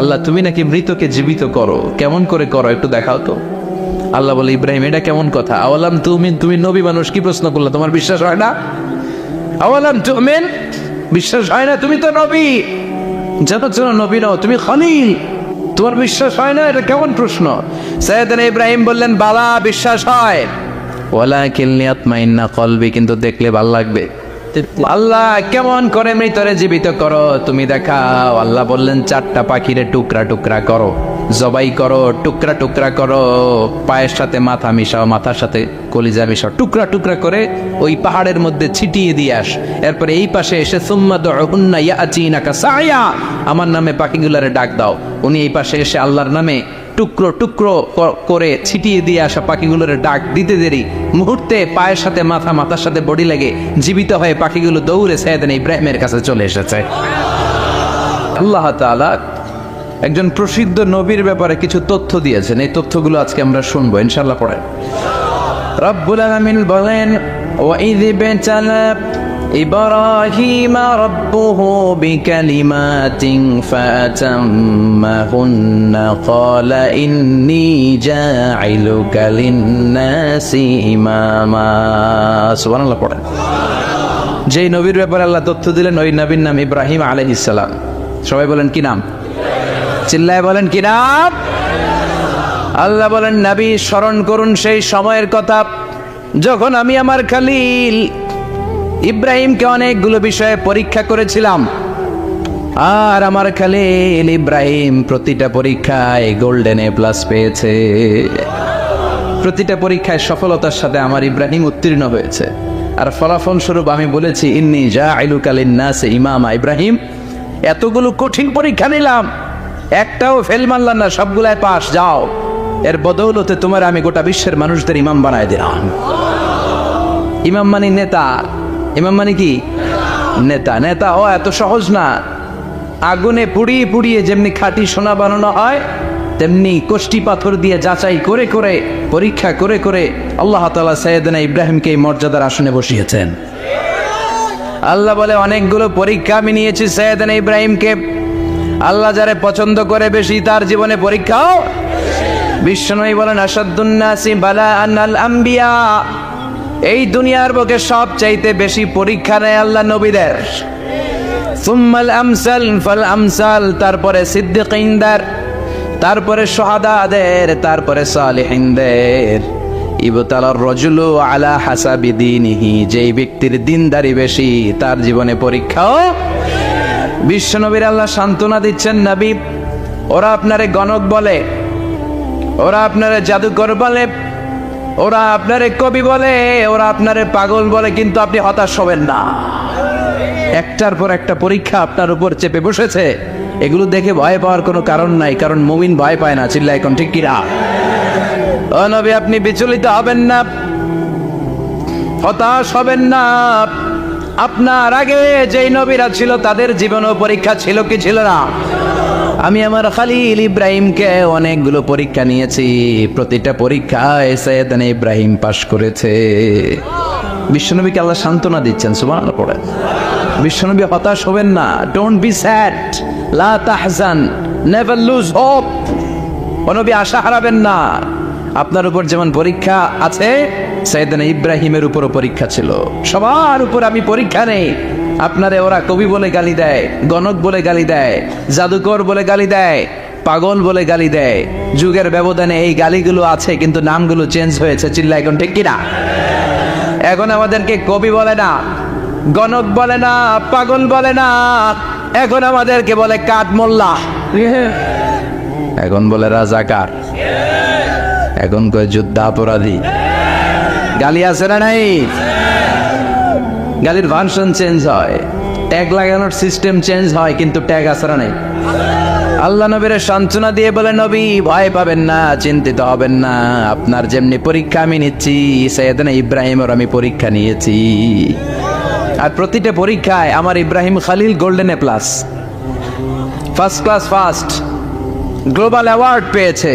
আল্লাহ তুমি নাকি মৃতকে জীবিত করো, কেমন করে করো একটু দেখাও তো। আল্লাহ বলে ইব্রাহিম এটা কেমন কথা, আওয়ালাম তুমিন, তুমি নবী মানুষ কি প্রশ্ন করলে, তোমার বিশ্বাস হয় না? আওয়ালাম তুমিন, বিশ্বাস হয় না? তুমি তো নবী, জানো নবী নও, তুমি খলিল, তোমার বিশ্বাস হয় না? এটা কেমন প্রশ্ন? সাইয়েদনা ইব্রাহিম বললেন বালা, বিশ্বাস হয়, ওয়ালাকিন লিয়াতমাইন্না কলবি, কিন্তু দেখলে ভালো লাগবে। আল্লাহ কেমন করে মৃতরে জীবিত করো তুমি দেখাও। আল্লাহ বললেন চারটা পাখিরে টুকরা টুকরা করো, জবাই করো, টুকরা টুকরা করো, পায়ের সাথে মাথা মিশাও, মাথার সাথে কলিজা মিশাও, টুকরা টুকরা করে ওই পাহাড়ের মধ্যে ছিটিয়ে দিয়ে আস। এরপরে এই পাশে এসে সুম্মা দুউহুন্না ইয়াতিনাকা সায়া, আমার নামে পাখিগুলারে ডাক দাও। উনি এই পাশে এসে আল্লাহর নামে টুকরো টুকরো করে ছিটিয়ে দিয়ে আসা পাখিগুলোর ডাক দিতে দেরি মুহূর্তে পায়ের সাথে মাথা, মাথার সাথে বডি লেগে জীবিত হয়ে পাখিগুলো দৌড়ে সাইয়েদনা ইব্রাহিমের কাছে চলে এসেছে। আল্লাহ তাআলা একজন প্রসিদ্ধ নবীর ব্যাপারে কিছু তথ্য দিয়েছেন, এই তথ্যগুলো আজকে আমরা শুনবো ইনশাআল্লাহ। পড়েন। রব্বুল আলামিন বলেন ওয়াইয ইবতালা ইব্রাহিমা রাব্বুহু বিকালিমাতিন ফাতাম্মাহুন্না ক্বালা ইন্নী জাঈলুকা লিন-নাসি ইমামা। সুবহানাল্লাহ। পড়েন। যেই নবীর ব্যাপারে আল্লাহ তথ্য দিলেন ওই নবীর নাম ইব্রাহিম আলাইহিস সালাম। সবাই বলেন কি নাম? চিল্লায় বলেন কি নাম? আল্লাহ বলেন নবী স্মরণ করুন সেই সময়ের কথা যখন আমি আমার খলিল ইব্রাহিমকে অনেকগুলো বিষয়ে পরীক্ষা করেছিলাম, আর আমার খলিল ইব্রাহিম প্রতিটা পরীক্ষায় গোল্ডেন এ প্লাস পেয়েছে। প্রতিটা পরীক্ষায় সফলতার সাথে আমার ইব্রাহিম উত্তীর্ণ হয়েছে। আর ফলাফল স্বরূপ আমি বলেছি ইন্নী জাঈলুকা লিন-নাসি ইমামা। ইব্রাহিম এতগুলো কঠিন পরীক্ষা নিলাম, একটাও ফেল মারলাম না, সবগুলাই পাস, যাও। এর বদৌলতে তোমার আমি গোটা বিশ্বের মানুষদের ইমাম বানায় দিলাম। ইমাম মানে নেতা, ইমাম মানে কি? নেতা। নেতা ও এত সহজ না। আগুনে পুড়িয়ে পুড়িয়ে যেমনি খাঁটি সোনা বানানো হয়, তেমনি কষ্টি পাথর দিয়ে যাচাই করে করে পরীক্ষা করে করে আল্লাহ তাআলা সাইয়েদনা ইব্রাহিমকে এই মর্যাদার আসনে বসিয়েছেন। আল্লাহ বলে অনেকগুলো পরীক্ষা আমি নিয়েছি সাইয়েদনা ইব্রাহিমকে। আল্লাহ যারে পছন্দ করে বেশি তার জীবনে পরীক্ষাও। বিশ্বনবী বলেন আশাদ্দুন নাসি বালাআন আল আম্বিয়া, এই দুনিয়ার বুকে সবচাইতে বেশি পরীক্ষা নেয় আল্লাহ নবীদের। সুম্মাল আমসাল ফাল আমসাল, তারপরে সিদ্দিকিনদের, তারপরে শুহাদাদের, তারপরে সালিহিনদের। ইবতালার রাজুলু আলা হাসাবি দীনিহি, যেই ব্যক্তির দিনদারি বেশি তার জীবনে পরীক্ষাও। বিশ্বনবীর আল্লাহ সান্ত্বনা দিচ্ছেন নবী, ওরা আপনারে গণক বলে, ওরা আপনারে জাদুকর বলে, ওরা আপনারে কবি বলে, ওরা আপনারে পাগল বলে, কিন্তু আপনি হতাশ হবেন না। একটার পর একটা পরীক্ষা আপনার উপর চেপে বসেছে, এগুলো দেখে ভয় পাওয়ার কোনো কারণ নাই, কারণ মুমিন ভয় পায় না। চিল্লায় এখন ঠিক কিনা? ও নবী আপনি বিচলিত হবেন না, হতাশ হবেন না। আপনার আগে যেই নবীরা ছিল তাদের জীবনও পরীক্ষা ছিল কি ছিল না? আমি আমার খলিল ইব্রাহিমকে অনেকগুলো পরীক্ষা নিয়েছি, প্রতিটা পরীক্ষায় সাইয়েদনা ইব্রাহিম পাশ করেছে। বিশ্বনবীকে আল্লাহ সান্ত্বনা দিচ্ছেন। সুবহানাল্লাহ। পড়েন। বিশ্বনবী হতাশ হবেন না, ডোন্ট বি স্যাড, লা তাহজান, নেভার লুজ হোপ। ও নবী আশা হারাবেন না। আপনার উপর যেমন পরীক্ষা আছে, সাইয়েদনা ইব্রাহিমের উপরও পরীক্ষা ছিল। সবার উপর আমি পরীক্ষা নেই। আপনারে ওরা কবি বলে গালি দেয়, গণক বলে গালি দেয়, জাদুকর বলে গালি দেয়, পাগল বলে গালি দেয়। যুগের ব্যবধানে এই গালিগুলো আছে, কিন্তু নামগুলো চেঞ্জ হয়েছে। চিল্লা এখন ঠিক কিনা? এখন আমাদেরকে কবি বলে না, গণক বলে না, পাগল বলে না, এখন আমাদেরকে বলে কাঠ মোল্লা, এখন বলে রাজাকার, এখন কয় যুদ্ধাপরাধী। গালি আছে না নাই? গালির ভার্সন চেঞ্জ হয়, ট্যাগ লাগানোর সিস্টেম চেঞ্জ হয়, কিন্তু ট্যাগ আছে না নাই? আল্লাহ নবীর সান্ত্বনা দিয়ে বলে নবী ভয় পাবেন না, চিন্তিত হবেন না। আপনার যেমনি পরীক্ষা আমি নিচ্ছি, সাইয়েদনা ইব্রাহিমের আমি পরীক্ষা নিয়েছি। আর প্রতিটা পরীক্ষায় আমার Ibrahim Khalil golden A plus, first class first, global award পেয়েছে।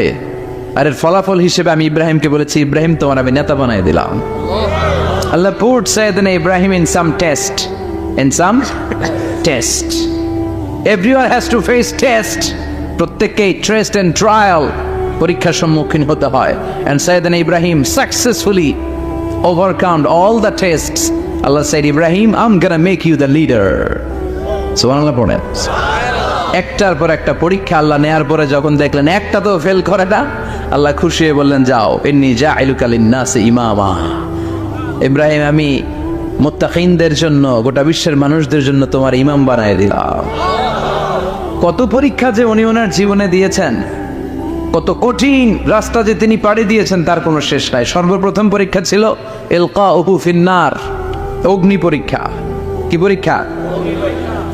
আর এর ফলাফল হিসেবে আমি ইব্রাহিমকে বলেছি ইব্রাহিম তোমার আমি নেতা বানাই দিলাম। Allah put Sayyidina Ibrahim in some test. In some test. Everyone has to face test. প্রত্যেককেই টেস্ট এন্ড ট্রায়াল, পরীক্ষার সম্মুখীন হতে হয়। এন্ড সাইয়েদনা Ibrahim successfully overcome all the tests. Allah said, Ibrahim, I'm gonna make you the leader. সুবহানাল্লাহ পড়েন। একটার পর একটা পরীক্ষা আল্লাহ নেয়ার পরে যখন দেখলেন একটা তো ফেল করে না, আল্লাহ খুশি হয়ে বললেন, যাও, ইন্নী জাইলুকা লিন-নাসি ইমামা। ইব্রাহিম, আমি মুত্তাকিনদের জন্য, গোটা বিশ্বের মানুষদের জন্য তোমার ইমাম বানায় দিলাম। কত পরীক্ষা যে উনি ওনার জীবনে দিয়েছেন, কত কঠিন রাস্তা যে তিনি পাড়ি দিয়েছেন তার কোনো শেষ নাই। সর্বপ্রথম পরীক্ষা ছিল ইলকাউহু ফিন্নার, অগ্নি পরীক্ষা। কি পরীক্ষা?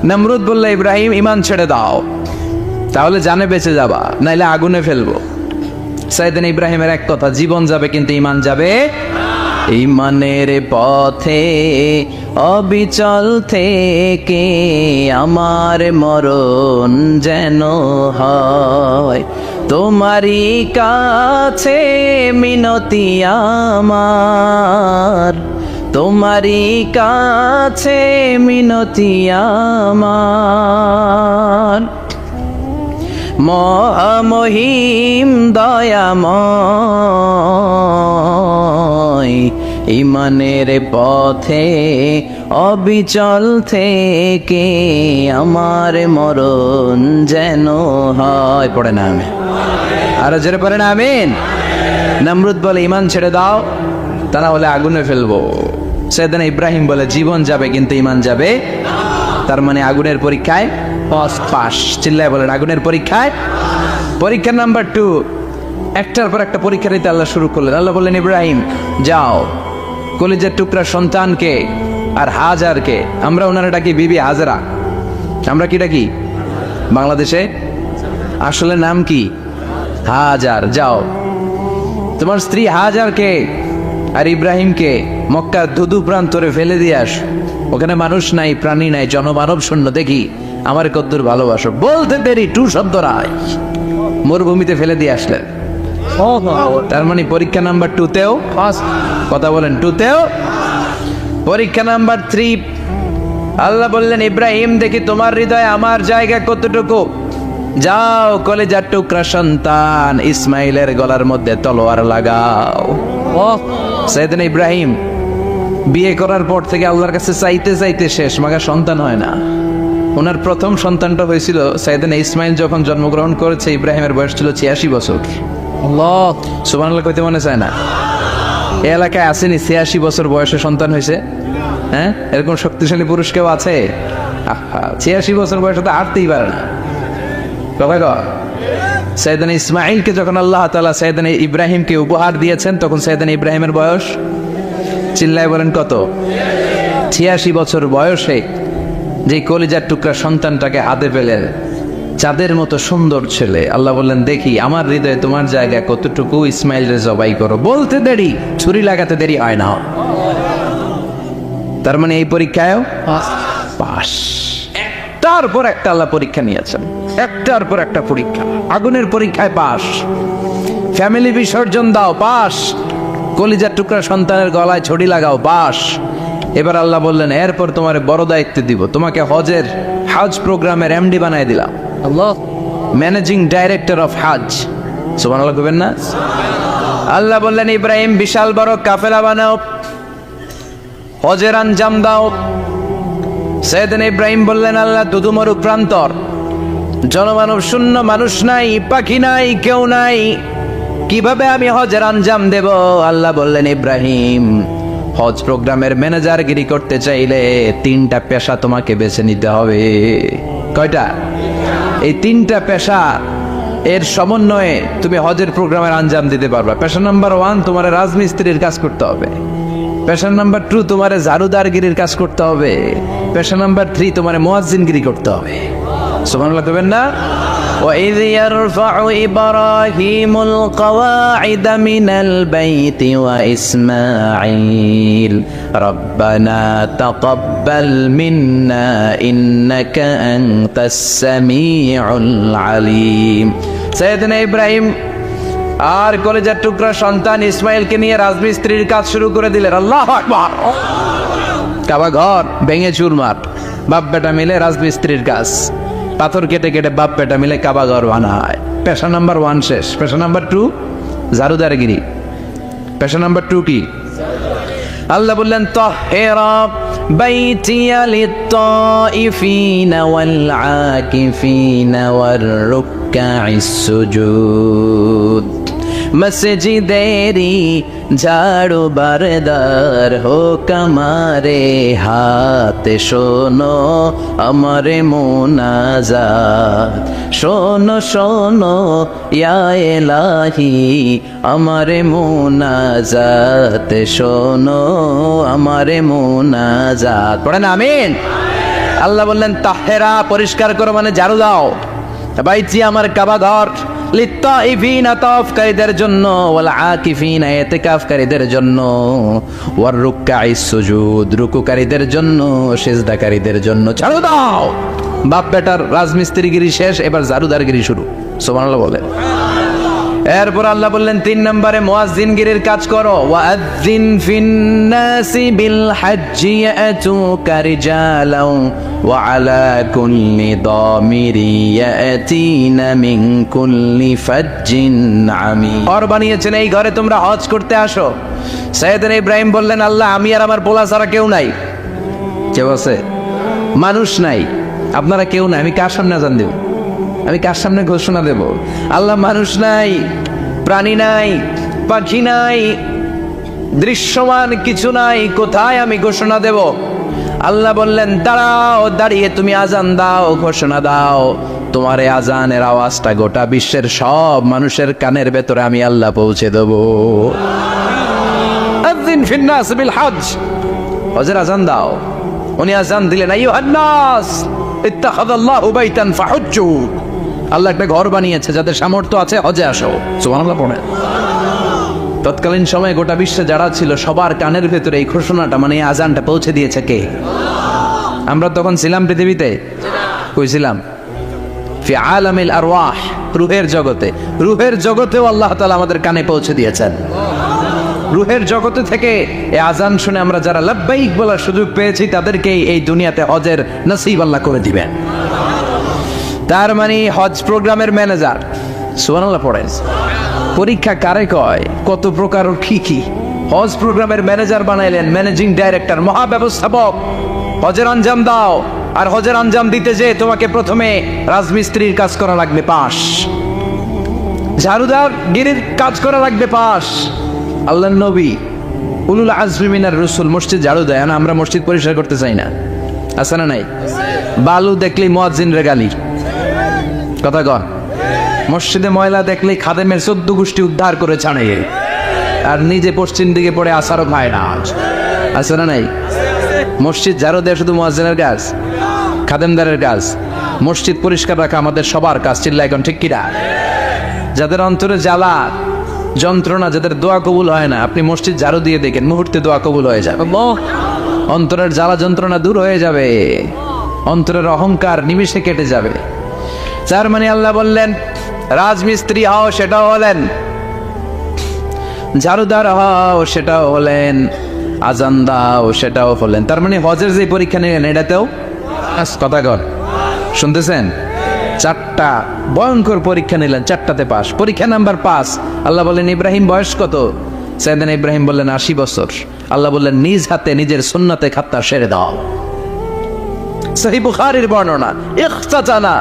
নমরুদ বলল, ইব্রাহিম ঈমান ছেড়ে দাও, তাহলে জানে বেঁচে যাবা, নাইলে আগুনে ফেলবো। সাইয়েদনা ইব্রাহিমের এক কথা, জীবন যাবে কিন্তু ঈমান যাবে। ঈমানের পথে অবিচল থেকে আমার মরণ যেন হয়, তোমারই কাছে মিনতি আমার, তোমারই কাছে মিনতি আমার। মহামহিম দয়াময়, ঈমানের পথে অবিচল থেকে আমার মরণ যেন হয়। পড়ে না আমিন, আরো জোরে পড়ে না আমিন। নমরুদ বলে, ঈমান ছেড়ে দাও, তা না হলে আগুনে ফেলবো। সাইয়েদনা ইব্রাহিম বলে, জীবন যাবে কিন্তু ঈমান যাবে। তার মানে আগুনের পরীক্ষায় পাস। চিল্লায় বলেন, আগুনের পরীক্ষায়। পরীক্ষা নাম্বার 2, একটার পর একটা পরীক্ষা দিতে আল্লাহ শুরু করলেন। আল্লাহ বললেন, ইব্রাহিম যাও, কলিজার টুকরা সন্তানকে আর হাজারকে, আমরা ওনারা ডাকি বিবি হাজরা, আমরা কি ডাকি বাংলাদেশে, আসলে নাম কি হাজার, যাও তোমার স্ত্রী হাজারকে আর ইব্রাহিমকে মক্কার ধুধু প্রান্তরে ফেলে দিয়ে আস। ওখানে মানুষ নাই, প্রাণী নাই, জনমানব শূন্য, দেখি আমার কদ্দুর ভালোবাসো। বলতে দেরি, টু শব্দ নাই, মরুভূমিতে ফেলে দিয়ে আসলেন। তার মানে পরীক্ষা নাম্বার 2তেও কথা বলেন, 2তেও। পরীক্ষা নাম্বার 3, আল্লাহ বললেন, ইব্রাহিম দেখি তোমার হৃদয়ে আমার জায়গা কতটুকু, যাও কলিজার টুকরা সন্তান ইসমাইলের গলার মধ্যে তলোয়ার লাগাও। সাইয়েদনা ইব্রাহিম বিয়ে করার পর থেকে আল্লাহর কাছে চাইতে চাইতে শেষ, মাগা সন্তান হয় না। ওনার প্রথম সন্তানটা হয়েছিল সাইয়েদনা ইসমাইল যখন জন্মগ্রহণ করেছে, ইব্রাহিমের বয়স ছিল 86 বছর। আল্লাহ, সুবহানাল্লাহ কইতে মনে চায় না। এই এলাকায় আসেনি 86 বছর বয়সে সন্তান হয়েছে? হ্যাঁ, এরকম শক্তিশালী পুরুষ কেউ আছে? 86 বছর বয়সে তো হাঁটতেই পারে না। কথা কর। সাইয়েদনা ইসমাইলকে যখন আল্লাহ তাআলা সাইয়েদনা ইব্রাহিমকে উপহার দিয়েছেন, তখন সাইয়েদনা ইব্রাহিমের বয়স, চিল্লায় বলেন কত? 86 বছর বয়সে যে কলিজার টুকরা সন্তানটাকে হাতে পেলেন, চাঁদের মতো সুন্দর ছেলে। আল্লাহ বললেন, দেখি আমার হৃদয়ে তোমার জায়গা কতটুকু, ইসমাইলরে জবাই করো। বলতে দেরি, ছুরি লাগাতে দেরি হয় না। তার মানে এই পরীক্ষায়ও পাস। একটার পর একটা আল্লাহ পরীক্ষা নিয়েছেন, একটার পর একটা পরীক্ষা। আগুনের পরীক্ষায় পাস, ফ্যামিলি বিসর্জন দাও, পাস। কলিজার টুকরা সন্তানের গলায় ছড়ি লাগাও, পাস। এবার আল্লাহ বললেন, এরপর তোমার বড় দায়িত্ব দিব, তোমাকে হজ প্রোগ্রামের এমডি বানায় দিলাম। আল্লাহ, ম্যানেজিং ডাইরেক্টর অফ হজ। সুবহানাল্লাহ কইবেন না? আল্লাহ বললেন, ইব্রাহিম বিশাল বড় কাফেলা বানাও, হজের আঞ্জাম দাও। সাইয়েদনা ইব্রাহিম বললেন, আল্লাহ দুদুমরু প্রান্তর, জনমানব শূন্য, মানুষ নাই, পাখি নাই, কেউ নাই, কিভাবে আমি হজের আঞ্জাম দেব? আল্লাহ বললেন, ইব্রাহিম হজ প্রোগ্রামের ম্যানেজারগিরি করতে চাইলে 3টা পেশা তোমাকে বেছে নিতে হবে। কয়টা? এই 3টা পেশা এর সমন্বয়ে তুমি হজের প্রোগ্রামের আঞ্জাম দিতে পারবা। পেশা নাম্বার 1, তোমার রাজমিস্ত্রির কাজ করতে হবে। পেশা নাম্বার 2, তোমার ঝাড়ুদারগিরির কাজ করতে হবে। পেশা নাম্বার 3, তোমার মুয়াজ্জিনগিরি করতে হবে। সুবহানাল্লাহ কইবেন না? وَإِذْ يَرْفَعُ إِبْرَاهِيمُ الْقَوَاعِدَ مِنَ الْبَيْتِ وَإِسْمَاعِيلُ رَبَّنَا تَقَبَّلْ مِنَّا إِنَّكَ أَنْتَ السَّمِيعُ الْعَلِيمُ। সাইয়েদনা ইব্রাহিম আর কলেজার টুকরা সন্তান ইসমাইলকে নিয়ে রাজমিস্ত্রির কাজ শুরু করে দিলেন। আল্লাহু আকবার। কাবা ঘর ভেঙে চুরমার, বাপ বেটা মিলে রাজমিস্ত্রির কাজ। পাথর কেটে কেটে বাপ বেটা মিলে কাবা ঘর বানায়। পেশা নাম্বার 1 শেষ। পেশা নাম্বার 2 ঝাড়ুদারগিরি। পেশা নাম্বার 2 কি? আল্লাহ বললেন তাহহিরা বাইতিয়া লিত-তাইফিনা ওয়াল আকিফিনা ওয়ার রুকআইস সুজুদ। মসজিদেরি ঝাড়ু বারদার হোক আমারে হাত, শোনো আমারে মুনাজাত, শোনো শোনো ইয়া ইলাহি আমারে মুনাজাত, শোনো আমারে মুনাজাত। পড়েন আমিন। আল্লাহ বললেন তাহহিরা পরিষ্কার করো মানে ঝাড়ু দাও, বাইতি আমার কাবা ঘর, লিত-তাইফিনা তাওয়াফকারীদের জন্য, ওয়াল আকিফিনা ইতিকাফকারীদের জন্য, ওয়ার রুকআইস সুজুদ রুকুকারীদের জন্য, সিজদাকারীদের জন্য। ঝাড়ু দাও। বাপ বেটার রাজমিস্ত্রিগিরি শেষ, এবার ঝাড়ুদারগিরি শুরু। সুবহানাল্লাহ বলেন। এরপর আল্লাহ বললেন 3 নম্বরে মুয়াজ্জিনগিরির কাজ করো। ওয়াআযিন ফিন-নাসি বিল হাজ্জি ইয়াতুকা রিজালাও ওয়া আলা কুল্লি দামিরি ইয়াতিনা মিন কুল্লি ফাজ্জিন আমিক। ঘর বানিয়েছেন, এই ঘরে তোমরা হজ করতে আসো। সাইয়েদনা ইব্রাহিম বললেন আল্লাহ আমি আর আমার পোলা ছাড়া কেউ নাই। কেউ আছে? মানুষ নাই, আপনারা কেউ নাই, আমি কার সামনে আযান দেব? আমি কার সামনে ঘোষণা দেব? আল্লাহ মানুষ নাই, প্রাণী নাই, পাখি নাই, দৃশ্যমান কিছু নাই, কোথায় আমি ঘোষণা দেব? আল্লাহ বললেন দাঁড়াও, দাঁড়িয়ে তুমি আজান দাও, ঘোষণা দাও। তোমার এই আজানের আওয়াজটা গোটা বিশ্বের সব মানুষের কানের ভেতরে আমি আল্লাহ পৌঁছে দেব। আযিন ফিন-নাস বিল হজ, হজের আজান দাও। উনি আজান দিলেন আইয়ুহান নাস ইত্তাখাযাল্লাহু বাইতান ফাহুজ্জু। আল্লাহ একটা ঘর বানিয়েছে, যাদের সামর্থ্য আছে হজে আসো। সুবহানাল্লাহ পড়েন। তৎকালীন সময়ে গোটা বিশ্বে যারা ছিল সবার কানের ভেতরে এই ঘোষণাটা মানে এই আজানটা পৌঁছে দিয়েছে কে? আমরা তখন ছিলাম পৃথিবীতে? কই ছিলাম? ফি আলামিল আরওয়াহ, রূহের জগতে। রূহের জগতেও আল্লাহ তাআলা আমাদের কানে পৌঁছে দিয়েছেন। রূহের জগতে থেকে এই আজান শুনে আমরা যারা লাব্বাইক বলার সুযোগ পেয়েছি তাদেরকে এই দুনিয়াতে হজের নসিব আল্লাহ করে দিবেন। তার মানে হজ প্রোগ্রামের ম্যানেজার। সুবহানাল্লাহ পড়েন। পরীক্ষা কারে কয়? কত প্রকার কি কি। হজ প্রোগ্রামের ম্যানেজার বানাইলেন, ম্যানেজিং ডাইরেক্টর, মহাব্যবস্থাপক। হজের আঞ্জাম দাও, আর হজের আঞ্জাম দিতে যে তোমাকে প্রথমে রাজমিস্ত্রির কাজ করা লাগবে পাস, ঝাড়ুদার গিরির কাজ করা লাগবে পাস। আল্লাহর নবী উলুল আজমি মিনার রাসূল মসজিদ ঝাড়ু দেয় না, আমরা মসজিদ পরিষ্কার করতে চাই না। আছে না নাই? বালু দেখলেই মুয়াজ্জিনরে গালি, কথা কন। মসজিদে ময়লা দেখলেই খাদেমের 14 গোষ্ঠী উদ্ধার করে ছাড়ে, আর নিজে পশ্চিম দিকে পড়ে আসারও খায় না। আছে না নাই? মসজিদ ঝাড়ু দেয় শুধু মুয়াজ্জিনের কাজ, খাদেমদারের কাজ। মসজিদ পরিষ্কার রাখা আমাদের সবার কাজ। চিল্লা এখন ঠিক কিনা? যাদের অন্তরে জ্বালা যন্ত্রণা, যাদের দোয়া কবুল হয় না, আপনি মসজিদ ঝাড়ু দিয়ে দেখেন মুহূর্তে দোয়া কবুল হয়ে যাবে। অন্তরের জ্বালা যন্ত্রণা দূর হয়ে যাবে, অন্তরের অহংকার নিমিষে কেটে যাবে। তার মানে আল্লাহ বললেন রাজমিস্ত্রি হও, সেটাও হলেন। ঝাড়ুদার হও, সেটাও হলেন। আজান দাও, সেটাও হলেন। তার মানে হজের যে পরীক্ষা নিলেন এটাতেও কথা কর, শুনতেছেন? 4টা ভয়ঙ্কর পরীক্ষা নিলেন, 4টাতে পাস। পরীক্ষা নাম্বার 5। আল্লাহ বললেন ইব্রাহিম বয়স কত? সাইয়েদনা ইব্রাহিম বললেন 80 বছর। আল্লাহ বললেন নিজ হাতে নিজের সুন্নতে খাত্তা সেরে দাও। সহিহ বুখারীর বর্ণনা, ইখতাতানা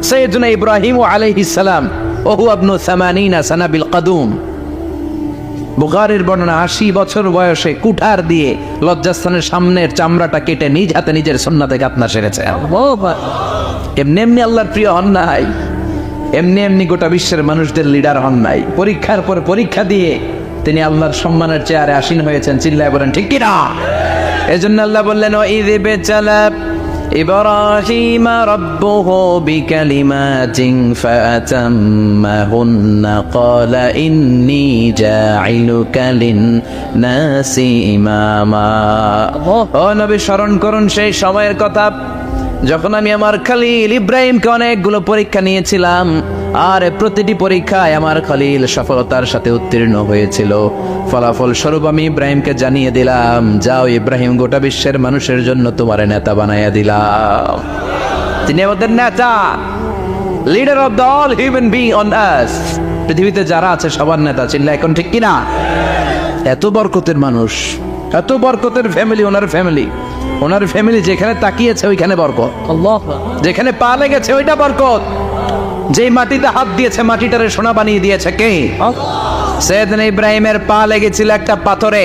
সাইয়েদনা ইব্রাহিম আলাইহিস সালাম ওয়া হুয়া ইবনু 80 সানা বিল কদুম। বুখারীর বর্ণনা 80 বছর বয়সে কুঠার দিয়ে লজ্জাস্থানের সামনের চামড়াটা কেটে নিজ হাতে নিজের সুন্নতে খাত্তা সেরেছে। এমনি এমনি আল্লাহর প্রিয় হন নাই, এমনি এমনি গোটা বিশ্বের মানুষদের লিডার হন নাই। পরীক্ষার পর পরীক্ষা দিয়ে তিনি আল্লাহর সম্মানের চেয়ারে আসীন হয়েছেন। চিল্লায় বলেন ঠিক কিনা? এজন্য আল্লাহ বললেন ওয়াইয ইবতালা ইব্রাহিম রাব্বুহু বিকালিমাতিন ফাআতাম্মাহুন্না ক্বালা ইন্নী জাঈলুকা লিন-নাসি ইমামা। ও নবী স্মরণ করুন সেই সময়ের কথা যখন আমি আমার খলিল ইব্রাহিমকে অনেকগুলো পরীক্ষা নিয়েছিলাম, আর প্রতিটি পরীক্ষায় আমার খলিল সফলতার সাথে উত্তীর্ণ হয়েছিল। ফলাফল স্বরূপ আমি ইব্রাহিমকে জানিয়ে দিলাম, যাও ইব্রাহিম, গোটা বিশ্বের মানুষের জন্য তোমার নেতা বানাইয়া দিলাম। তিনি আমাদের নেতা, leader of the all human being on earth. পৃথিবীতে যারা আছে সবার নেতা, চিল্লা এখন ঠিক কিনা? এত বরকতের মানুষ, এত বরকতের ফ্যামিলি, ওনার ফ্যামিলি যেখানে তাকিয়েছে ওইখানে বরকত, যেখানে পা লেগেছে ওইটা বরকত। যেই মাটিতে হাত দিয়েছে মাটিটারে সোনা বানিয়ে দিয়েছে কে? সৈয়দনা ইব্রাহিমের পা লেগেছিল একটা পাথরে,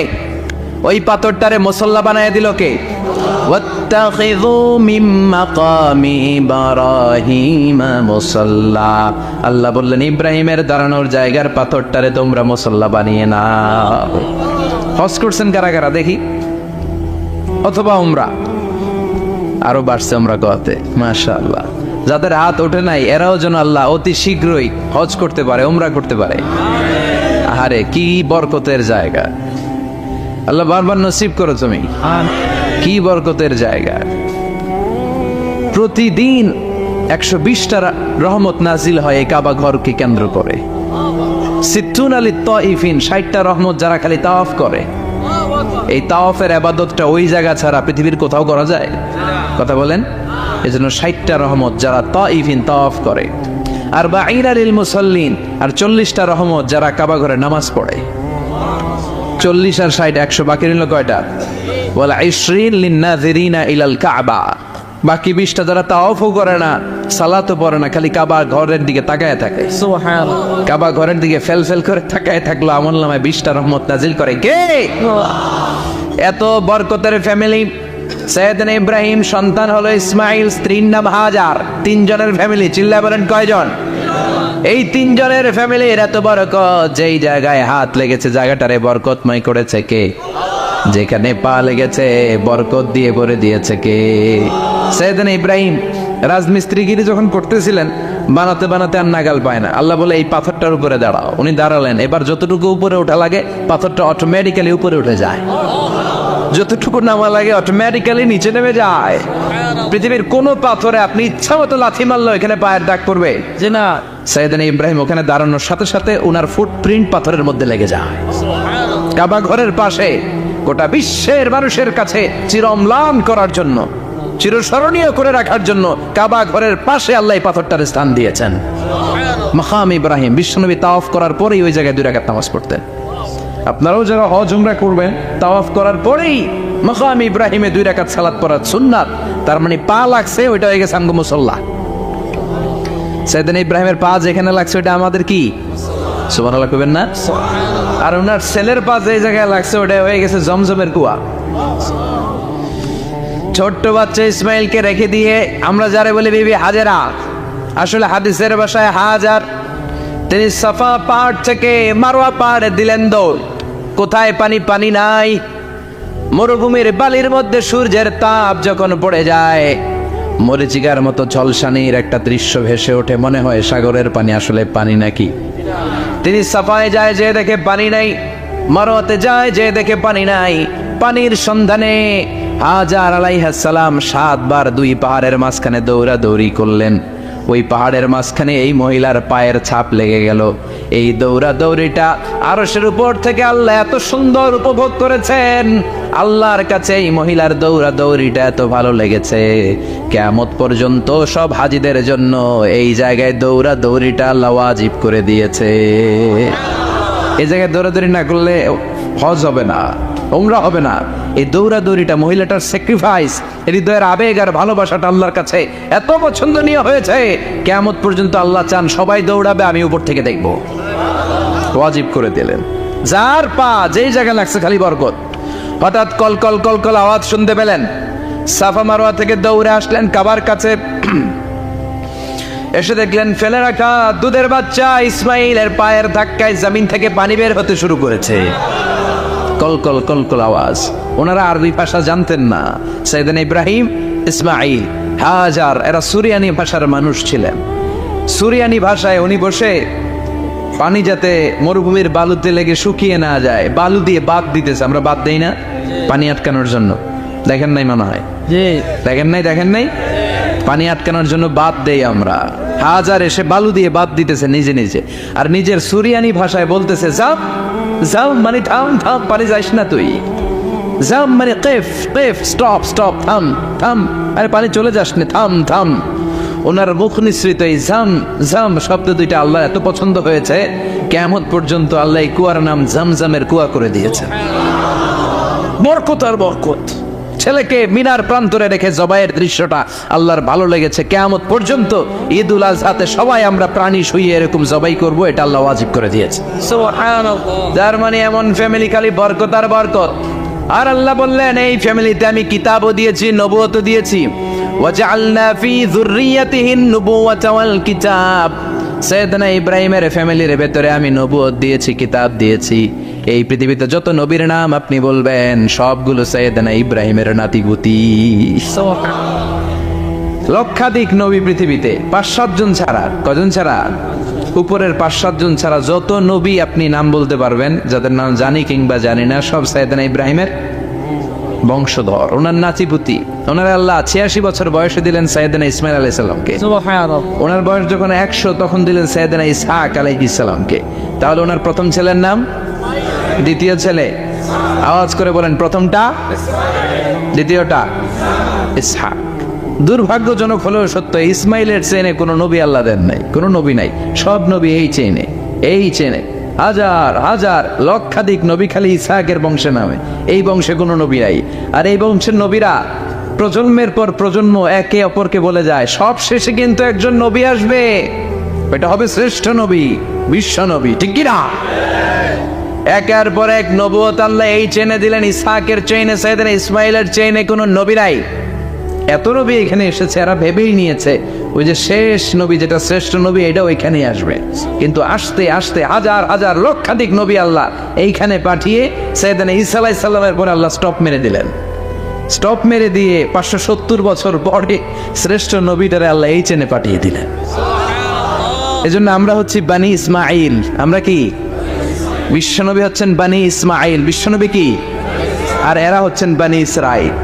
ওই পাথরটারে মুসল্লা বানিয়ে দিল কে? ওয়াত্তাখিযু মিন মাকামি ইব্রাহিমা মুসাল্লা। আল্লাহ বললেন ইব্রাহিমের দাঁড়ানোর জায়গার পাথরটারে তোমরা মুসল্লা বানিয়ে নাও। হজ করছেন কারা কারা দেখি, অথবা উমরা? আরো বাড়ছে উমরা করতে, মাশাআল্লাহ। যাদের হাত ওঠে নাই এরাও যেন আল্লাহ অতি শীঘ্রই হজ করতে পারে, উমরা করতে পারে। আহারে কি বরকতের জায়গা, আল্লাহ বারবার নসিব করো তুমি। কি বরকতের জায়গা, প্রতিদিন 120টা রহমত নাজিল হয় এই কাবা ঘরকে কেন্দ্র করে। সিত্তুন আলী তাইফিন, 60টা রহমত যারা খালি তাওয়াফ করে। এই তাওয়াফের ইবাদতটা ওই জায়গা ছাড়া পৃথিবীর কোথাও করা যায়? কথা বলেন। এজন্য 60টা রহমত যারা তাইফিন তাওয়াফ করে, আর বাঈনা লিল মুসাল্লিন, আর 40টা রহমত যারা কাবা ঘরে নামাজ পড়ে। 40 আর 60 100, বাকি রইল কয়টা? ওয়াল 20 লিন-নাযিরিনা ইলাল কাবা। বাকি 20টা যারা তাওয়াফও করে না, সালাতও পড়ে না, খালি কাবা ঘরের দিকে তাকায় থাকে। সুবহানাল্লাহ। কাবা ঘরের দিকে ফেল করে তাকায় থাকলো, আমলনামায় 20টা রহমত নাজিল করে কে? এত বরকতের ফ্যামিলি। সৈয়দনা ইব্রাহিম সন্তান হলো ইসমাইল, স্ত্রীর নাম হাজার। 3 জনের ফ্যামিলি, চিল্লা বলেন কয়জন? এই 3 জনের ফ্যামিলির এত বরকত, যেই জায়গায় হাত লেগেছে জায়গাটারে বরকতময় করেছে কে? যেখানে পা লেগেছে বরকত দিয়ে ভরে দিয়েছে কে? সৈয়দনা ইব্রাহিম রাজমিস্ত্রিগিরি যখন করতেছিলেন, বানাতে বানাতে আর নাগাল পায় না। আল্লাহ বলে এই পাথরটার উপরে দাঁড়াও। উনি দাঁড়ালেন, এবার যতটুকু উপরে ওঠা লাগে পাথরটা অটোমেটিক্যালি উপরে উঠে যায়, যতটুকু নামা লাগে অটোমেটিক্যালি নিচে নেমে যায়। পৃথিবীর কোন পাথরে আপনি ইচ্ছা মতো লাথি মারলো এখানে পায়ের দাগ পড়বে যে না? সৈয়দনা ইব্রাহিম ওখানে দাঁড়ানোর সাথে সাথে ওনার ফুটপ্রিন্ট পাথরের মধ্যে লেগে যায়। কাবা ঘরের পাশে গোটা বিশ্বের মানুষের কাছে চিরম্লান করার জন্য, চিরস্মরণীয় করে রাখার জন্য কাবা ঘরের পাশে আল্লাহ পাথরটার স্থান দিয়েছেন। মাকাম ইব্রাহিম, বিশ্বনবী তাওয়াফ করার পরেই ওই জায়গায় 2 রাকাত নামাজ পড়তেন। আপনারাও যারা হজ উমরা করবেন, তাওয়াফ করার পরেই মাকাম ইব্রাহিমে 2 রাকাত সালাত পড়া সুন্নাত। তার মানে পা লাগছে, ওইটা হয়ে গেছে আমগো মুসাল্লা। সৈয়দনা ইব্রাহিমের পা যেখানে লাগছে ওটা আমাদের কি? সুবহানাল্লাহ কইবেন না? আর ওনার ছেলের পা যে জায়গায় লাগছে ওটা হয়ে গেছে জমজমের কুয়া। ছোট্ট বাচ্চা ইসমাইলকে রেখে দিয়ে আমরা যারা বলি বিবি হাজেরা, আসলে হাদিসের ভাষায় হাজার, তিনি সাফা পাহাড় থেকে মারওয়া পাহাড়ে দিলেন দৌড়। কোথায় পানি? পানি নাই। মরুভূমির বালির মধ্যে সূর্যের তাপ যখন পড়ে যায়, মরিচিকার মতো ঝলসানির একটা দৃশ্য ভেসে ওঠে, মনে হয় সাগরের পানি, আসলে পানি নাকি। তিনি সাফায় যায়, যে দেখে পানি নাই। মারওয়াতে যায়, যে দেখে পানি নাই। পানির সন্ধানে হাজার আলাইহিস সালাম 7 বার 2 পাহাড়ের মাঝখানে দৌড়াদৌড়ি করলেন। ওই পাহাড়ের মাঝখানে এই মহিলার পায়ের ছাপ লেগে গেল। এই দৌড়াদৌড়িটা আরশের উপর থেকে আল্লাহ এত সুন্দর উপভোগ করেছেন। আল্লাহর কাছে এই মহিলার দৌড়াদৌড়িটা এত ভালো লেগেছে, কিয়ামত পর্যন্ত সব হাজিদের জন্য এই জায়গায় দৌড়াদৌড়িটা আল্লাহ ওয়াজিব করে দিয়েছে। এই জায়গায় দৌড়াদৌড়ি না করলে হজ হবে না, উমরা হবে না। এই দৌড়াদৌড়িটা, মহিলাটার স্যাক্রিফাইস, হৃদয়ের আবেগ আর ভালোবাসাটা আল্লাহর কাছে এত পছন্দনীয় হয়েছে, কিয়ামত পর্যন্ত আল্লাহ চান সবাই দৌড়াবে, আমি উপর থেকে দেখব। ওয়াজিব করে দিলেন। যার পা যেই জায়গায় লাগছে খালি বরকত। হঠাৎ কল কল কল কল আওয়াজ শুনতে পেলেন। সাফা মারওয়া থেকে দৌড়ে আসলেন কাবার কাছে। এসে দেখলেন ফেলে রাখা দুধের বাচ্চা ইসমাইলের পায়ের ধাক্কায় জমিন থেকে পানি বের হতে শুরু করেছে। কলকল কলকল আওয়াজ। ওনারা আরবি ভাষা জানতেন না। সৈয়দনা ইব্রাহিম, ইসমাইল, হাজার এরা সুরিয়ানি ভাষার মানুষ ছিলেন। সুরিয়ানি ভাষায় উনি বসে পানি যাতে মরুভূমির বালুতে লেগে শুকিয়ে না যায়, বালু দিয়ে বাঁধ দিতেছে। আমরা বাঁধ দেই না পানি আটকানোর জন্য? দেখেন নাই মনে হয়? দেখেন নাই? পানি আটকানোর জন্য বাঁধ দেই আমরা। হাজার এসে বালু দিয়ে বাঁধ দিতেছে নিজে নিজে, আর নিজের সুরিয়ানি ভাষায় বলতেছে যাও যাও, মানে থাম থাম, পানি যাইস না তুই। যাও মানে কেফ কেফ, স্টপ স্টপ, থাম থাম, আরে পানি চলে যাস না, থাম থাম। ওনার মুখ নিঃসৃত এই জাম জাম শব্দ দুইটা আল্লাহ এত পছন্দ হয়েছে, কিয়ামত পর্যন্ত আল্লাহ এই কুয়ার নাম জামজামের কুয়া করে দিয়েছে। বরকত আর বরকত। ছেলেকে মিনার প্রান্তরে রেখে জবাইয়ের দৃশ্যটা আল্লাহর ভালো লেগেছে। কিয়ামত পর্যন্ত ঈদুল আজহাতে সবাই আমরা প্রাণী শুইয়ে এরকম জবাই করব, এটা আল্লাহ ওয়াজিব করে দিয়েছে। যার মানে এমন ফ্যামিলি খালি বরকত আর বরকত। আর আল্লাহ বললেন এই ফ্যামিলিতে আমি কিতাবও দিয়েছি, নবুয়তও দিয়েছি। ওয়াজআলনা ফি যুররিয়াতিহিন নুবুওয়াতা ওয়াল কিতাব। সাইয়েদনা ইব্রাহিমের ফ্যামিলির ভেতরে আমি নবুয়ত দিয়েছি, কিতাব দিয়েছি। এই পৃথিবীতে যত নবীর নাম আপনি বলবেন সবগুলো সাইয়েদনা ইব্রাহিমের নাতিপুতি। লক্ষাধিক নবী পৃথিবীতে, 5-7 জন ছাড়া। কজন ছাড়া? উপরের 5-7 জন ছাড়া যত নবী আপনি নাম বলতে পারবেন, যাদের নাম জানি কিংবা জানি না, সব সাইয়েদনা ইব্রাহিমের বংশধর, ওনার নাতিপুতি। ওনার আল্লাহ 86 বছর বয়সে দিলেন সাইয়েদনা ইসমাইল আলাইহিস সালামকে। ওনার বয়স যখন 100 তখন দিলেন সাইয়েদনা ইসহাক আলাইহিস সালামকে। তাহলে ওনার প্রথম ছেলের নাম? দ্বিতীয় ছেলে? আওয়াজ করে বলেন, প্রথমটা? দ্বিতীয়টা? ইসহাক। দুর্ভাগ্যজনক হলেও সত্য, ইসমাইলের চেনে কোনো নবী আল্লাহ দেন নাই, কোনো নবী নাই। সব নবী এই চেনে হাজার হাজার লক্ষাধিক নবী খালি ইসহাকের বংশে নামে। এই বংশে কোনো নবী নাই। আর এই বংশের নবীরা প্রজন্মের পর প্রজন্ম একে অপরকে বলে যায়, সব শেষে কিন্তু একজন নবী আসবে, এটা হবে শ্রেষ্ঠ নবী, বিশ্ব নবী, ঠিক কি না? একের পর এক নবুয়ত আল্লাহ এই চেনে দিলেন। ইসহাকের চেইনে, সাইয়েদনা ইসমাইলের চেইনে কোনো নবী নাই। এত নবী এখানে এসেছে, এরা ভেবেই নিয়েছে ওই যে শেষ নবী যেটা শ্রেষ্ঠ নবী এটাও এখানেই আসবে। কিন্তু আস্তে আস্তে হাজার হাজার লক্ষাধিক নবী আল্লাহ এইখানে পাঠিয়ে সাইয়েদনা ঈসা আলাইহিস সালামের পরে আল্লাহ স্টপ মেরে দিলেন। স্টপ মেরে দিয়ে 570 বছর পরে শ্রেষ্ঠ নবীটারে আল্লাহ এই চেনে পাঠিয়ে দিলেন। এজন্য আমরা হচ্ছি বানি ইসমাইল। আমরা কি? বিশ্বনবী হচ্ছেন বানি ইসমাইল, বিশ্বনবী কি? আর এরা হচ্ছেন বানি Israil.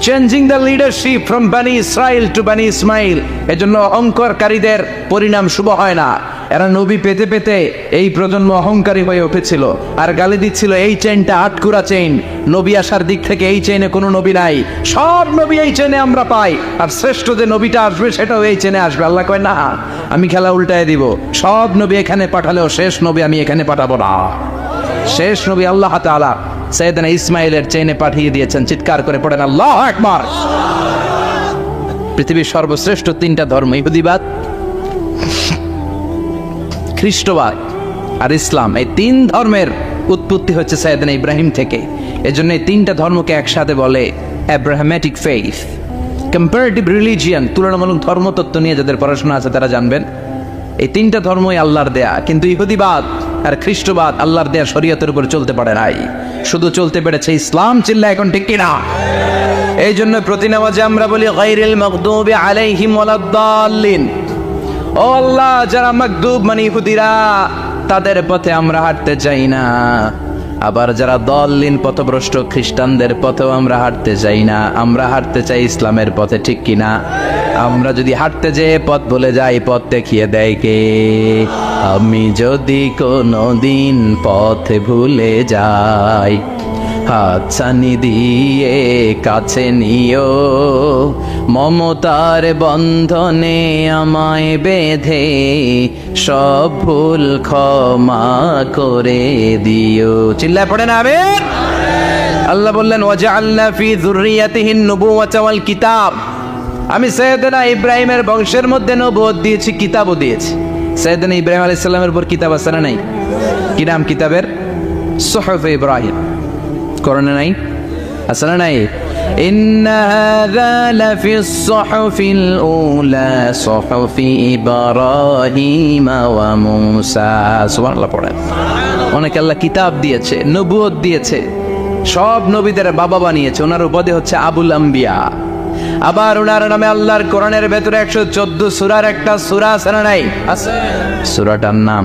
Changing the leadership from বানি ইসরাইল টু বানি ইসমাইল। এজন্য অহংকারীদের পরিণাম শুভ হয় না। এরা নবী পেতে পেতে এই প্রজন্ম অহংকারী হয়ে উঠেছিল আর গালি দিচ্ছিল এই চেইনটা আটকুরা চেইন, নবী আসার দিক থেকে এই চেইনে কোনো নবী নাই, সব নবী এই চেইনে আমরা পাই, আর শ্রেষ্ঠ যে নবীটা আসবে সেটাও এই চেইনে আসবে। আল্লাহ কয় না, আমি খেলা উল্টায় দিব, সব নবী এখানে পাঠালেও শেষ নবী আমি এখানে পাঠাবো না। শেষ নবী আল্লাহ তাআলা সাইয়েদনা ইসমাইলের চেইনে পাঠিয়ে দিয়েছেন। চিৎকার করে পড়েন আল্লাহু আকবার। পৃথিবীর সর্বশ্রেষ্ঠ 3টা ধর্ম, ইহুদিবাদ, খ্রিস্টবাদ আর ইসলাম, এই 3 ধর্মের উৎপত্তি হচ্ছে সাইয়েদনা ইব্রাহিম থেকে। এজন্য এই 3টা ধর্মকে একসাথে বলে অ্যাব্রাহামেটিক ফেইথ। কম্পারেটিভ রিলিজিয়ান, তুলনামূলক ধর্মতত্ত্ব নিয়ে যাদের পড়াশোনা আছে তারা জানবেন এই 3টা ধর্মই আল্লাহর দেয়া। কিন্তু ইহুদিবাদ আর খ্রিস্টবাদ আল্লাহর দেয়া শরীয়তের উপর চলতে পারে নাই, শুধু চলতে পেরেছে ইসলাম। চিল্লা এখন ঠিক কিনা? এই জন্য প্রতি নামাজে আমরা বলি গায়রিল মাগদুবি আলাইহিম ওয়ালাদ-দাল্লিন। ও আল্লাহ, যারা মাগদুব মানে ইহুদিরা, তাদের পথে আমরা হাঁটতে চাই না। আবার যারা দল্লিন পথভ্রষ্ট খ্রিস্টানদের পথেও আমরা হাঁটতে চাই না, আমরা হাঁটতে চাই ইসলামের পথে, ঠিক কিনা? আমরা যদি হাঁটতে যেয়ে পথ ভুলে যাই, পথ দেখিয়ে দেয় কে? আমি যদি কোনোদিন পথে ভুলে যাই, হাতছানি দিয়ে কাছে নিও, মমতার বন্ধনে আমায় বেঁধে সব ভুল ক্ষমা করে দিও। চিল্লায় পড়েন আমিন। আল্লাহ বললেন ওয়াজআলনা ফি যুররিয়াতিহিন নুবুওয়াতা ওয়াল কিতাব। আমি সাইয়েদনা ইব্রাহিমের বংশের মধ্যে নবুয়ত দিয়েছি, কিতাবও দিয়েছি। সাইয়েদনা ইব্রাহিম আলাইহিস সালামের উপর কিতাব আছে না নাই? কি নাম কিতাবের? সুহুফ ইব্রাহিম। কোরআনে নাই? আছে না নাই? ইন্না হাযা লাফিস সুহুফিল উলা সুহুফি ইব্রাহিম ওয়া মূসা। সুবহানাল্লাহ পড়েন। অনেক আল্লাহ কিতাব দিয়েছে, নবুয়ত দিয়েছে, সব নবীদের বাবা বানিয়েছে। ওনার উপাধি হচ্ছে আবুল আম্বিয়া। আবার ওনার নামে আল্লাহর কোরআনের ভেতরে 114 সূরার একটা সূরা আছে না নাই? আছে। সূরাটার নাম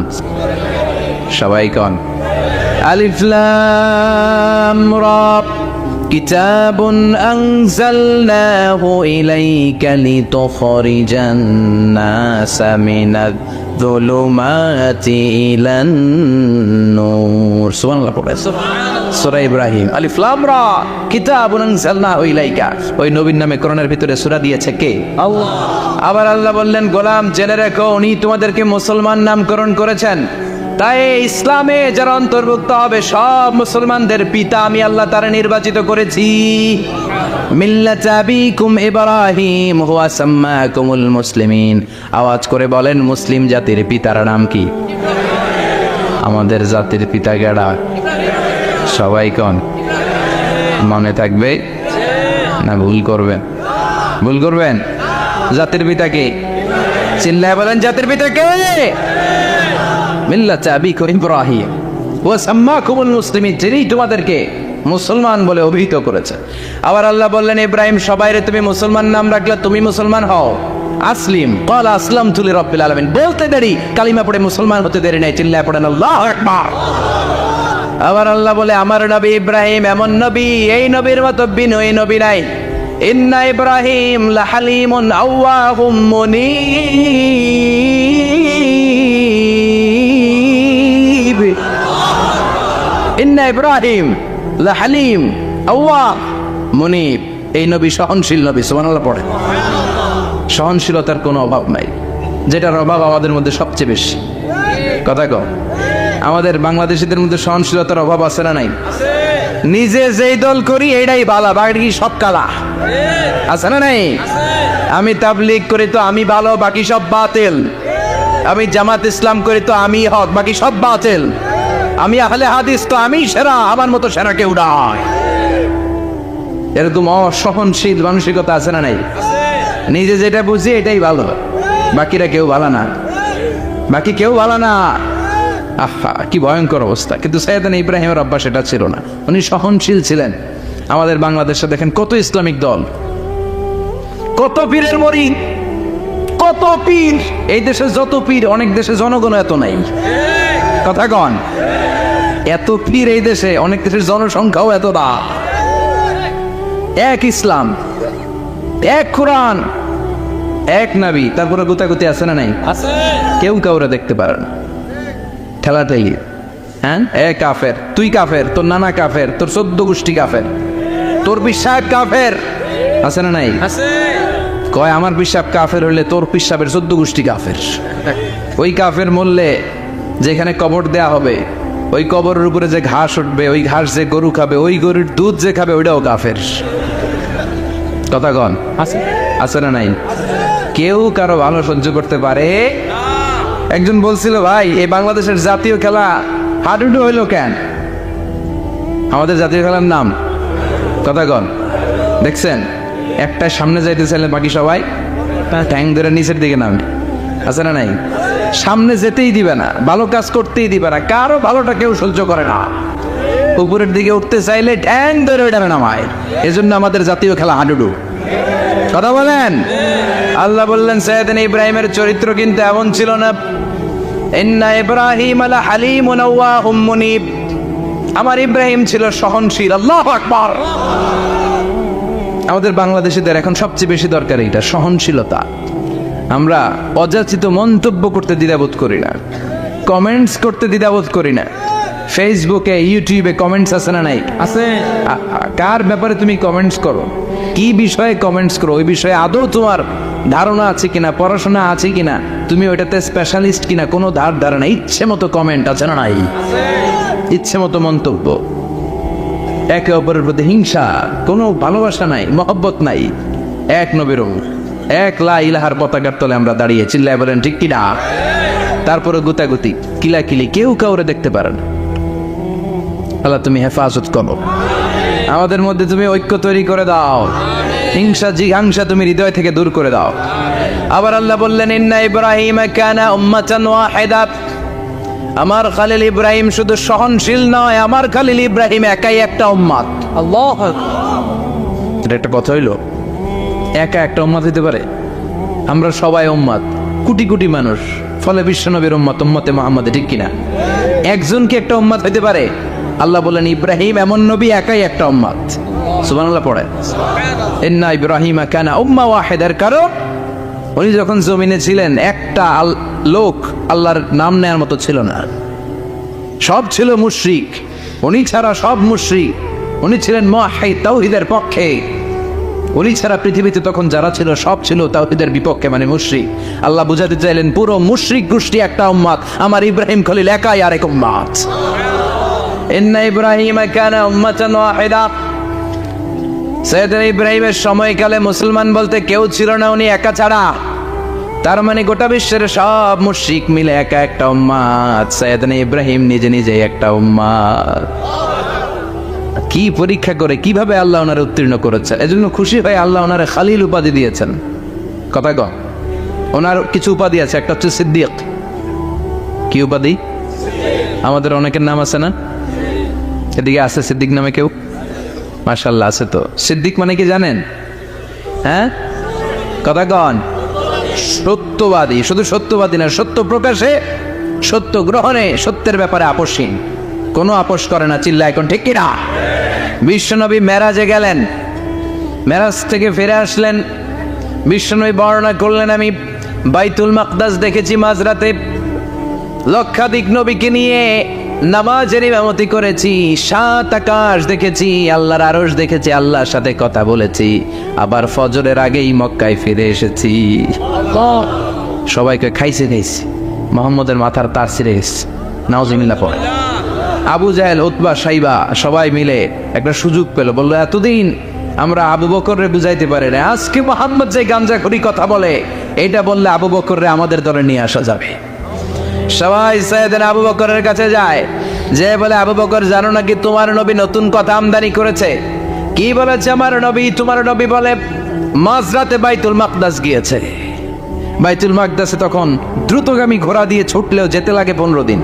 সবাই কোন? আলিফ লাম রা। কিতাবুন আনজালনাহু ইলাইকা লিতুখরিজান নাসা মিনাজ যুলুমাতি ইলান নূর। সুবহানাল্লাহ পড়ে। সূরা ইব্রাহিম। আলিফ লাম রা কিতাবুন আনজালনাহু ইলাইকা। ওই নবীর নামে কোরআনের ভিতরে সূরা দিয়েছে কে? আল্লাহ। আবার আল্লাহ বললেন, গোলাম জেনে রেখো উনি তোমাদেরকে মুসলমান নামকরণ করেছেন। তাই ইসলামে যারা অন্তর্ভুক্ত হবে সব মুসলমানদের পিতা আমি আল্লাহ তারা নির্বাচিত করেছি। মিল্লাত আবিকুম ইব্রাহিম হুয়া সাম্মাকুমুল মুসলিমিন। আওয়াজ করে বলেন, মুসলিম জাতির পিতার নাম কি? আমাদের জাতির পিতা গেড়া সবাই কোন? মনে থাকবে না ভুল করবেন? ভুল করবেন? জাতির পিতা কে? চিল্লায় বলেন, জাতির পিতা কে? মিল্লাত আবিকুম ইব্রাহিম ওয়া সাম্মাকুমুল মুসলিমিন, যিনি তোমাদেরকে মুসলমান বলে অভিহিত করেছে। আবার আল্লাহ বললেন, ইব্রাহিম সবাইরে তুমি মুসলমান নাম রাখলে তুমি মুসলমান হও। আসলিম ক্বাল আসলামতু লিরাব্বিল আলামিন, বলতে দেরি কালিমা পড়ে মুসলমান হতে দেরি নাই। চিল্লায় পড়েন আল্লাহু আকবার। আবার আল্লাহ বলে, আমার নবী ইব্রাহিম এমন নবী, এই নবীর মতো বিনয়ী নবী নাই। ইন্না ইব্রাহিম লাহালিমুন আওয়াহুম মুনীব। ইন্না ইব্রাহিম লাহালিম আওয়াহ মুনীব। এই নবী সহনশীল নবী। সুবহানাল্লাহ পড়ে। সহনশীলতার কোনো অভাব নাই, যেটার অভাব আমাদের মধ্যে সবচেয়ে বেশি। কথা কও, আমাদের বাংলাদেশিদের মধ্যে সহনশীলতার অভাব আছে না নাই? নিজে যেই দল করি এইটাই বালা, বাকি সব কালা। আছে না নাই? আমি তাবলীগ করি তো আমি ভালো, বাকি সব বাতিল। আমি জামাত ইসলাম করি তো আমি হক, বাকি সব বাতিল। আমি আহলে হাদিস তো আমি সেরা, আমার মতো সেরা কেউ নাই। এরকম অসহনশীল মানসিকতা আছে না নাই? নিজে যেটা বুঝি এটাই ভালো, বাকিরা কেউ ভালো না, বাকি কেউ ভালো না। আহা, কি ভয়ঙ্কর অবস্থা। কিন্তু সাইয়েদনা ইব্রাহিমের অভ্যাস এটা ছিল না, উনি সহনশীল ছিলেন। আমাদের বাংলাদেশে দেখেন কত ইসলামিক দল, কত পীরের মরিদ, কত পীর। এই দেশে যত পীর, অনেক দেশে জনগণ এত নাই। কথা কন, এত পীর এই দেশে, অনেক দেশের জনসংখ্যাও এত না। এক ইসলাম, এক কোরআন, এক নবী, তারপরে গুতাগুতি আছে না নাই? কেউ কাউরে দেখতে পারে না, ঠেলাটাই। হ্যাঁ, এ কাফের, তুই কাফের, তোর নানা কাফের, তোর 14 গোষ্ঠী কাফের, তোর পিসাব কাফের, আছে না নাই? কয় আমার পিসাব কাফের হইলে তোর পিসাবের 14 গোষ্ঠী কাফের। ওই কাফের মরলে যেখানে কবর দেয়া হবে, ওই কবরের উপরে যে ঘাস উঠবে, ওই ঘাস যে গরু খাবে, ওই গরুর দুধ যে খাবে, ওইটাও কাফের। কথা কন, আছে না নাই? কেউ কারো ভালো সহ্য করতে পারে? একজন বলছিল, ভাই এই বাংলাদেশের জাতীয় খেলা হাডুডু হইলো কেন? আমাদের জাতীয় খেলার নাম, কথা কন, দেখছেন একটা সামনে যাইতে চাইলে বাকি সবাই ট্যাং ধরে নিচের দিকে নামে। আছে না নাই? সামনে যেতেই দিবে না, ভালো কাজ করতেই দিবে না, কারো ভালোটা কেউ সহ্য করে না। উপরের দিকে উঠতে চাইলে ট্যাং ধরে ওইটা নামায়। এজন্য আমাদের জাতীয় খেলা হাডুডু। কথা বলেন। আল্লাহ বললেন, সাইয়েদনা ইব্রাহিমের চরিত্র কিন্তু এমন ছিল না। ইন্না ইব্রাহিম লাহালিমুন আওয়াহুম মুনীব। আমার ইব্রাহিম ছিল সহনশীল। আল্লাহু আকবার। আমাদের বাংলাদেশিদের এখন সবচেয়ে বেশি দরকার এইটা, সহনশীলতা। আমরা অযাচিত মন্তব্য করতে দ্বিধাবোধ করি না, কমেন্টস করতে দ্বিধাবোধ করি না। ফেসবুকে, ইউটিউবে কমেন্টস আছে না নাই? আছে। কার ব্যাপারে তুমি কমেন্টস করো, কি বিষয়ে কমেন্টস করো, ওই বিষয়ে আদৌ তোমার ধারণা আছে কিনা, পড়াশোনা আছে কিনা, তুমি ওইটাতে স্পেশালিস্ট কিনা, কোনো ধারণা। ইচ্ছে মতো কমেন্ট আছে না নাই? ইচ্ছে মতো মন্তব্য, একে অপরের প্রতি হিংসা, কোনো ভালোবাসা নাই, মহব্বত নাই। এক নবীর, এক লা ইলাহার পতাকার তলে আমরা দাঁড়িয়ে, চিল্লায় বলেন ঠিক কিনা? তারপরে গুতাগুতি, কিলাকিলি, কেউ কাউরে দেখতে পারে না। আল্লাহ তুমি হেফাজত করো, আমাদের মধ্যে তুমি ঐক্য তৈরি করে দাও, হিংসা জিঘাংসা তুমি হৃদয় থেকে দূর করে দাও। আবার আল্লাহ বললেন, ইন্না ইব্রাহিম কানা উম্মাতান ওয়াহিদা। আমার খলিল ইব্রাহিম শুধু সহনশীল নয়, আমার খলিল ইব্রাহিম একাই একটা উম্মত। আল্লাহু আকবার। এটা একটা কথা হইলো, একা একটা উম্মত হইতে পারে? আমরা সবাই উম্মত, কোটি কোটি মানুষ, ফলে বিশ্বনবীর উম্মত, উম্মতে মুহাম্মদে, ঠিক কিনা? একজন কি একটা উম্মত হইতে পারে? আল্লাহ বলেন, ইব্রাহিম এমন নবী, একাই একটা উম্মত। সুবহানাল্লাহ পড়ে। ইন্না ইব্রাহিম কানা উম্মাহ ওয়াহিদার কারণ উনি যখন জমিনে ছিলেন একটা লোক আল্লাহর নাম নেয়ার মতো ছিল না, সব ছিল মুশরিক। উনি ছাড়া সব মুশরিক। উনি ছিলেন মুওয়াহহিদ, তাওহীদের পক্ষে। উনি ছাড়া পৃথিবীতে তখন যারা ছিল সব ছিল তাওহীদের বিপক্ষে, মানে মুশরিক। আল্লাহ বুঝাতে চাইলেন পুরো মুশরিক গোষ্ঠী একটা উম্মত, আমার ইব্রাহিম খলিল একাই আরেক উম্মত। ইন্না ইব্রাহিমা কানা উম্মাতান ওয়াহিদা। সাইয়েদনা ইব্রাহিমের সময়কালে মুসলমান বলতে কেউ ছিল না, উনি একা ছাড়া। তার মানে গোটা বিশ্বের সব মুশরিক মিলে একা একটা উম্মত, সাইয়েদনা ইব্রাহিম নিজে নিজে একটা উম্মত। কি পরীক্ষা করে কিভাবে আল্লাহ ওনারে উত্তীর্ণ করেছেন, এজন্য খুশি হয়ে আল্লাহ ওনারে খালিল উপাধি দিয়েছেন। কথা কম, ওনার কিছু উপাধি আছে, একটা হচ্ছে সিদ্দিক। কি উপাধি? আমাদের অনেকের নাম আছে না, এদিকে আছে সিদ্দিক নামে কেউ? মাশাআল্লাহ আছে। তো সিদ্দিক মানে কি জানেন? হ্যাঁ, কথা কন। সত্যবাদী, শুধু সত্যবাদী না, সত্য প্রকাশে, সত্য গ্রহণে, সত্যের ব্যাপারে আপোষহীন, কোনো আপোষ করে না। চিল্লা এখন ঠিক কিনা? বিশ্বনবী মেরাজে গেলেন, মেরাজ থেকে ফিরে আসলেন। বিশ্বনবী বর্ণনা করলেন, আমি বাইতুল মাকদাস দেখেছি মাঝরাতে, লক্ষাধিক নবীকে নিয়ে নামাজের ইমামতি করেছি, 7 আকাশ দেখেছি, আল্লাহর আরশ দেখেছি, আল্লাহর সাথে কথা বলেছি, আবার ফজরের আগেই মক্কায় ফিরে এসেছি। সবাইকে খাইছে মোহাম্মদের মাথার তার ছিঁড়ে গেছে, নাউজুবিল্লাহ পড়ে। আবু জাহেল, উতবা, সাইবা সবাই মিলে একটা সুযোগ পেল, বললো এতদিন আমরা আবু বকররে বুঝাইতে পারি না, আজকে মোহাম্মদ যে গাঞ্জাখুরি কথা বলে, এটা বললে আবু বকররে আমাদের দলে নিয়ে আসা যাবে। সবাই সাইয়েদনা আবু বকরের কাছে যায়, যে বলে আবু বকর জানো নাকি তোমার নবী নতুন কথা আমদানি করেছে? কি বলেছে আমার নবী? তোমার নবী বলে মাঝরাতে বাইতুল মাকদাস গিয়েছে। বাইতুল মাকদাসে তখন দ্রুতগামী ঘোড়া দিয়ে ছুটলেও যেতে লাগে 15 দিন।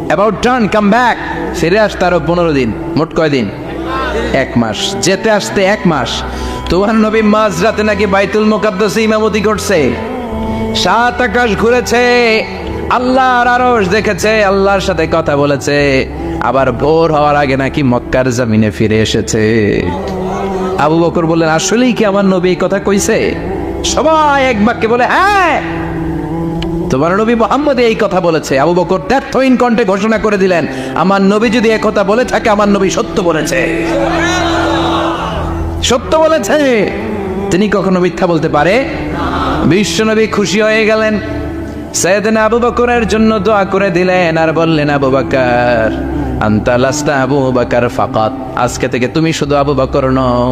অ্যাবাউট টার্ন কাম ব্যাক, ফিরে আসতে আরো 15 দিন, মোট কয়দিন? 1 মাস। যেতে আসতে 1 মাস। তোমার নবী মাঝরাতে নাকি বাইতুল মুকাদ্দাসে ইমামতি করছে, 7 আকাশ ঘুরেছে, আল্লাহর আরশ দেখেছে, আল্লাহর সাথে কথা বলেছে, আবার ভোর হওয়ার আগে নাকি মক্কার জমিনে ফিরে এসেছে। আবু বকর বললেন আসলেই কি আমার নবী এই কথা কইছে? সবাই এক বাক্যে বলে হ্যাঁ, তোমার নবী মুহাম্মদ এই কথা বলেছে। আবু বকর দ্ব্যর্থহীন কণ্ঠে ঘোষণা করে দিলেন, আমার নবী যদি এই কথা বলে থাকে, আমার নবী সত্য বলেছে, সত্য বলেছে, তিনি কখনো মিথ্যা বলতে পারে? বিশ্বনবী খুশি হয়ে গেলেন, সাইয়েদনা আবু বকরের জন্য দোয়া করে দিলেন, আর বললেন আবু বকর আনতা লাস্তা আবু বকর ফাকাত, আজকে থেকে তুমি শুধু আবু বকর নও,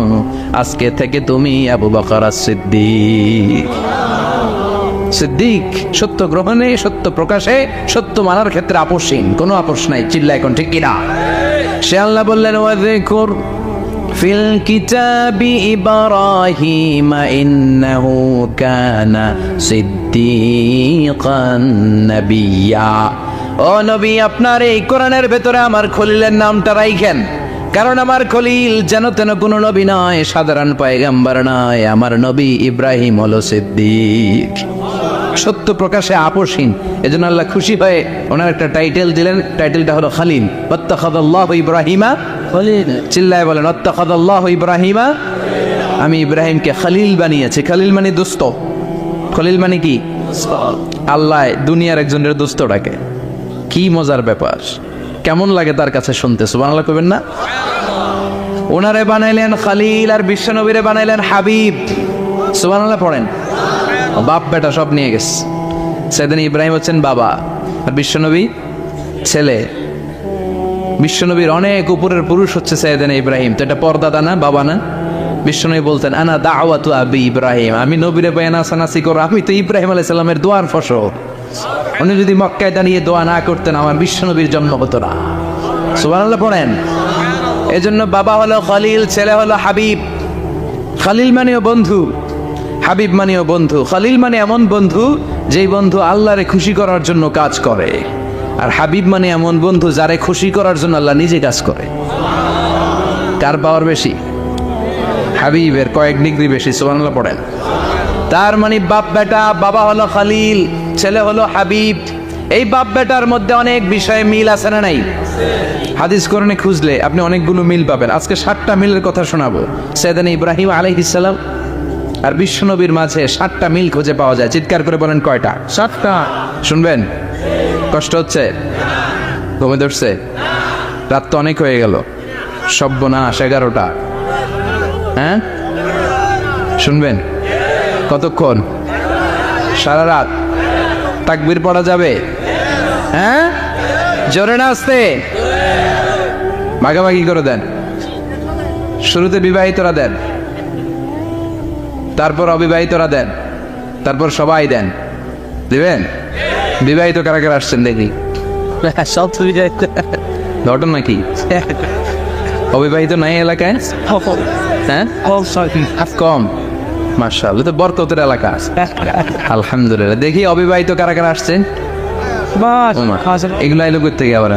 আজকে থেকে তুমি আবু বকর সিদ্দিক। সিদ্দিক সত্য গ্রহণে, সত্য প্রকাশে, সত্য মানার ক্ষেত্রে আপোষহীন, কোনো আপোষ নাই। চিল্লা এখন ঠিক কিনা? সে আল্লাহ বললেন ওয়াযকুর ফিল কিতাবি ইব্রাহিম ইন্নাহু কানা সিদ্দিকান নাবিয়্যা। ও নবী, আপনার এই কোরআনের ভেতরে আমার খলিলের নামটা রাখেন, কারণ আমার খলিল যেন তেন কোনো নবী নয়, সাধারণ পয়গম্বর নয়, আমার নবী ইব্রাহিম হলো সিদ্দিক, সত্য প্রকাশে আপোষহীন। এজন্য আল্লাহ খুশি হয়ে ওনার একটা টাইটেল দিলেন, টাইটেলটা হলো খালিল। ওয়াত্তাখাযাল্লাহু ইব্রাহিমা খলিল। চিল্লায় বলেন ওয়াত্তাখাযাল্লাহু ইব্রাহিমা, আমি ইব্রাহিমকে খালিল বানিয়েছি। খালিল মানে দোস্ত, খলিল মানে কি? আল্লাহ দুনিয়ার একজনের দোস্ত ডাকে, কি মজার ব্যাপার, কেমন লাগে তার কাছে শুনতে? সুবহানাল্লাহ কইবেন না? ওনারে বানাইলেন খালিল, আর বিশ্বনবীরে বানাইলেন হাবিব। সুবহানাল্লাহ পড়েন। বাপ বেটা সব নিয়ে গেছে। সাইয়েদনা ইব্রাহিম হচ্ছেন বাবা, আর বিশ্বনবী ছেলে। বিশ্বনবীর অনেক উপরের পুরুষ হচ্ছে সাইয়েদনা ইব্রাহিম। তো এটা পর্দাদা না, বাবা না? বিশ্বনবী বলতেন আনা দাওয়াতু আবি ইব্রাহিম, আমি নবীরে বেনাসানাসি করো, আমি তো ইব্রাহিম আলাইহিস সালামের দোয়ার ফসল। উনি যদি মক্কায় দাঁড়িয়ে দোয়া না করতেন, আমার বিশ্বনবীর জন্ম হতো না। সুবহানাল্লাহ পড়েন। এজন্য বাবা হলো খলিল, ছেলে হলো হাবিব। খলিল মানেও বন্ধু, হাবিব মানেও বন্ধু। খলিল মানে এমন বন্ধু যেই বন্ধু আল্লাহরে খুশি করার জন্য কাজ করে, আর হাবিব মানে এমন বন্ধু যারে খুশি করার জন্য আল্লাহ নিজে কাজ করে। কার পাওয়ার বেশি? হাবিবের কয়েক ডিগ্রি বেশি। সুবহানাল্লাহ পড়েন। তার মানে বাপ বেটা, বাবা হলো খলিল, ছেলে হলো হাবিব। এই বাপ বেটার মধ্যে অনেক বিষয়ে মিল আছে না নাই? হাদিস কোরআনে খুঁজলে আপনি অনেকগুলো মিল পাবেন। আজকে 7টা মিলের কথা শোনাবো। সাইয়েদনা ইব্রাহিম আলাইহিস সালাম আর বিশ্বনবীর মাঝে 7টা মিল খুঁজে পাওয়া যায়। চিৎকার করে বলেন কয়টা? 7টা। শুনবেন? কষ্ট হচ্ছে? ঘুমে ধরছে? রাত তো অনেক হয়ে গেল, সর্বনাশ 11টা। হ্যাঁ শুনবেন? কতক্ষণ? সারা রাত। তাকবীর পড়া যাবে? হ্যাঁ জোরে না আসতে? ভাগাভাগি করে দেন। শুরুতে বিবাহিতরা দেন, তারপর অবিবাহিতরা দেন, তারপর সবাই দেন। দিবেন? বিবাহিত কারা কারা আসছেন দেখি? সব ঘটন নাকি? অবিবাহিত নাই এলাকায়? হ্যাঁ কম। মাশাআল্লাহ, তো বরকতের এলাকা। আলহামদুলিল্লাহ। দেখি অবিবাহিত কারা কারা আসছেন? এগুলো আইলো করতে গিয়ে আবার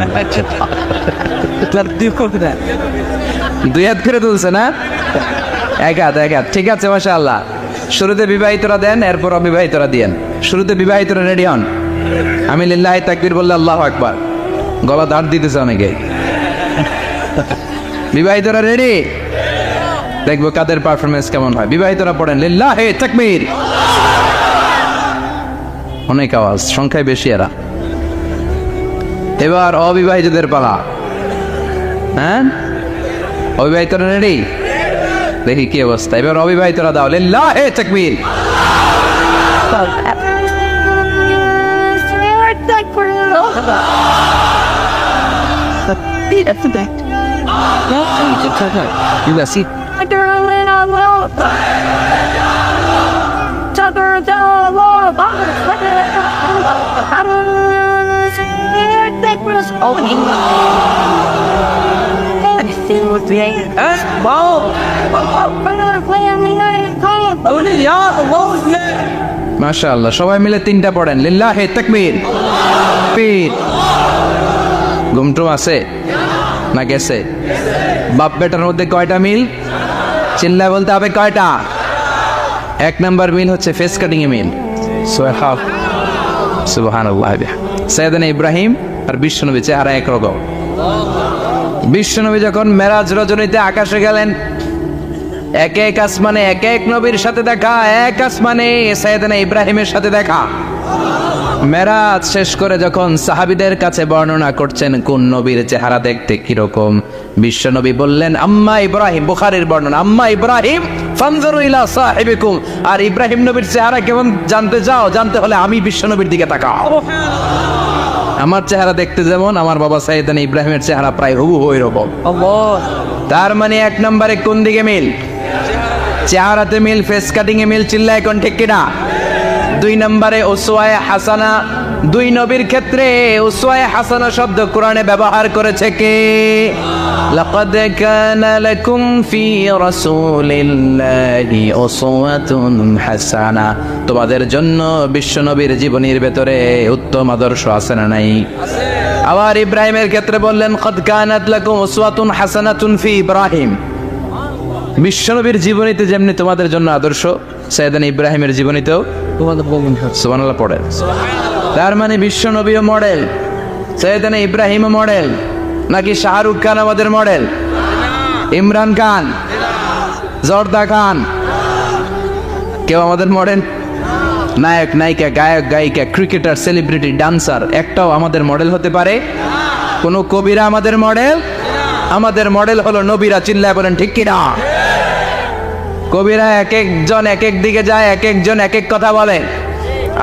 2 হাত করে তুলছে না? 1 হাত 1 হাত। ঠিক আছে মাশাআল্লাহ। শুরুতে বিবাহিতরা দেন, এরপর অবিবাহিতরা দিয়েন। শুরুতে বিবাহিতরা রেডি হন। আমি লিল্লাহি তাকবীর বললে আল্লাহু আকবার। গলা দাঁড় দিতেছে অনেকে। বিবাহিতরা রেডি? দেখবো কাদের পারফরমেন্স কেমন হয়। বিবাহিতরা পড়েন লিল্লাহি তাকবীর। অনেক আওয়াজ, সংখ্যায় বেশি এরা। এবার অবিবাহিতদের পালা। হ্যাঁ অবিবাহিতরা রেডি? দেখি কি অবস্থা। এবার অবিবাহিতরা দাও লিল্লাহি তাকবীর। মাশাআল্লাহ, সবাই মিলে 3টা পড়েন লিল্লাহি তাকবীর। পীর ঘুমটুম আছে না গেছে? বাপ বেটার মধ্যে কয়টা মিল? চিল্লা বলতে হবে কয়টা? 1 নাম্বার মিল হচ্ছে ফেস কাটিং এ মিল। সুবহানাল্লাহ। সাইয়েদনা ইব্রাহিম আর বিশ্বনবী চেহারা একরকম। বিশ্বনবী যখন মেরাজ রজনীতে আকাশে গেলেন, এক এক আসমানে এক এক নবীর সাথে দেখা, এক আসমানে সাইয়েদনা ইব্রাহিমের সাথে দেখা। মেরাজ শেষ করে যখন সাহাবীদের কাছে বর্ণনা করছেন কোন নবীর চেহারা দেখতে কিরকম, বিশ্বনবী বললেন আম্মা ইব্রাহিম। বুখারীর বর্ণনা, আম্মা ইব্রাহিম ফানজুরু ইলা সাহিবিকুম। আর ইব্রাহিম নবীর চেহারা কেমন জানতে চাও? জানতে হলে আমি বিশ্বনবীর দিকে তাকাও। আমার চেহারা দেখতে যেমন, আমার বাবা সাইয়েদনা ইব্রাহিমের চেহারা প্রায় হুবহু ওইরকম। তার মানে 1 নম্বরে কোন দিকে মিল? চেহারাতে মিল, ফেস কাটিং এ মিল। চিল্লায় কোন ঠিক কিনা? 2 নম্বরে উসওয়ায়ে হাসানা। 2 নবীর ক্ষেত্রে উসওয়ায়ে হাসানা শব্দ কোরআনে ব্যবহার করেছে কে? লাকাদ কানা লাকুম ফি রাসূলিল্লাহি উসওয়াতুন হাসানা। তোমাদের জন্য বিশ্বনবীর জীবনীর ভেতরে উত্তম আদর্শ আছে না নাই? আবার ইব্রাহিমের ক্ষেত্রে বললেন কাদ কানাত লাকুম উসওয়াতুন হাসানাতুন ফি ইব্রাহিম। বিশ্বনবীর জীবনীতে যেমনি তোমাদের জন্য আদর্শ, সাইয়েদনা ইব্রাহিমের জীবনীতেও সুবহানাল্লাহ পড়েন। তার মানে বিশ্বনবীও মডেল, সাইয়েদনা ইব্রাহিমও মডেল। নাকি শাহরুখ খান আমাদের মডেল? ইমরান খান, জর্দা খান, কেউ আমাদের মডেল? নায়ক নায়িকা, গায়ক গায়িকা, ক্রিকেটার, সেলিব্রিটি, ডান্সার একটাও আমাদের মডেল হতে পারে? কোন কবিরা আমাদের মডেল? আমাদের মডেল হলো নবীরা। চিল্লায় বলেন ঠিক কিনা? কবিরা এক একজন এক এক দিকে যায়, এক একজন এক এক কথা বলে।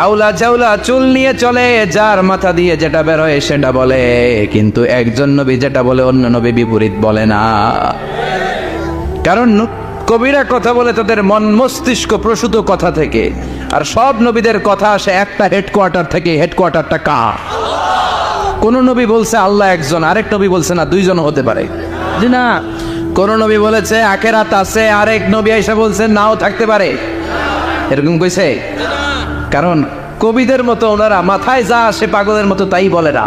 আউলা চাউলা চুল নিয়ে চলে, যার মাথা দিয়ে যেটা বের হয় সেটা বলে। কিন্তু একজন নবী যেটা বলে অন্য নবী বিপরীত বলে না। কারণ কবিরা কথা বলে তাদের মন মস্তিষ্ক প্রসূত কথা থেকে, আর সব নবীদের কথা আসে একটা হেডকোয়ার্টার থেকে। হেডকোয়ার্টারটা কার? কোন নবী বলছে আল্লাহ একজন, আরেক নবী বলছে না 2 জন হতে পারে। জি না। কোন নবী বলেছে আখিরাত আছে, আরেক নবী এসে বলছে নাও থাকতে পারে। এরকম কইছে? কারণ কবিদের মতো ওনারা মাথায় যা আসে পাগলের মতো তাই বলে না।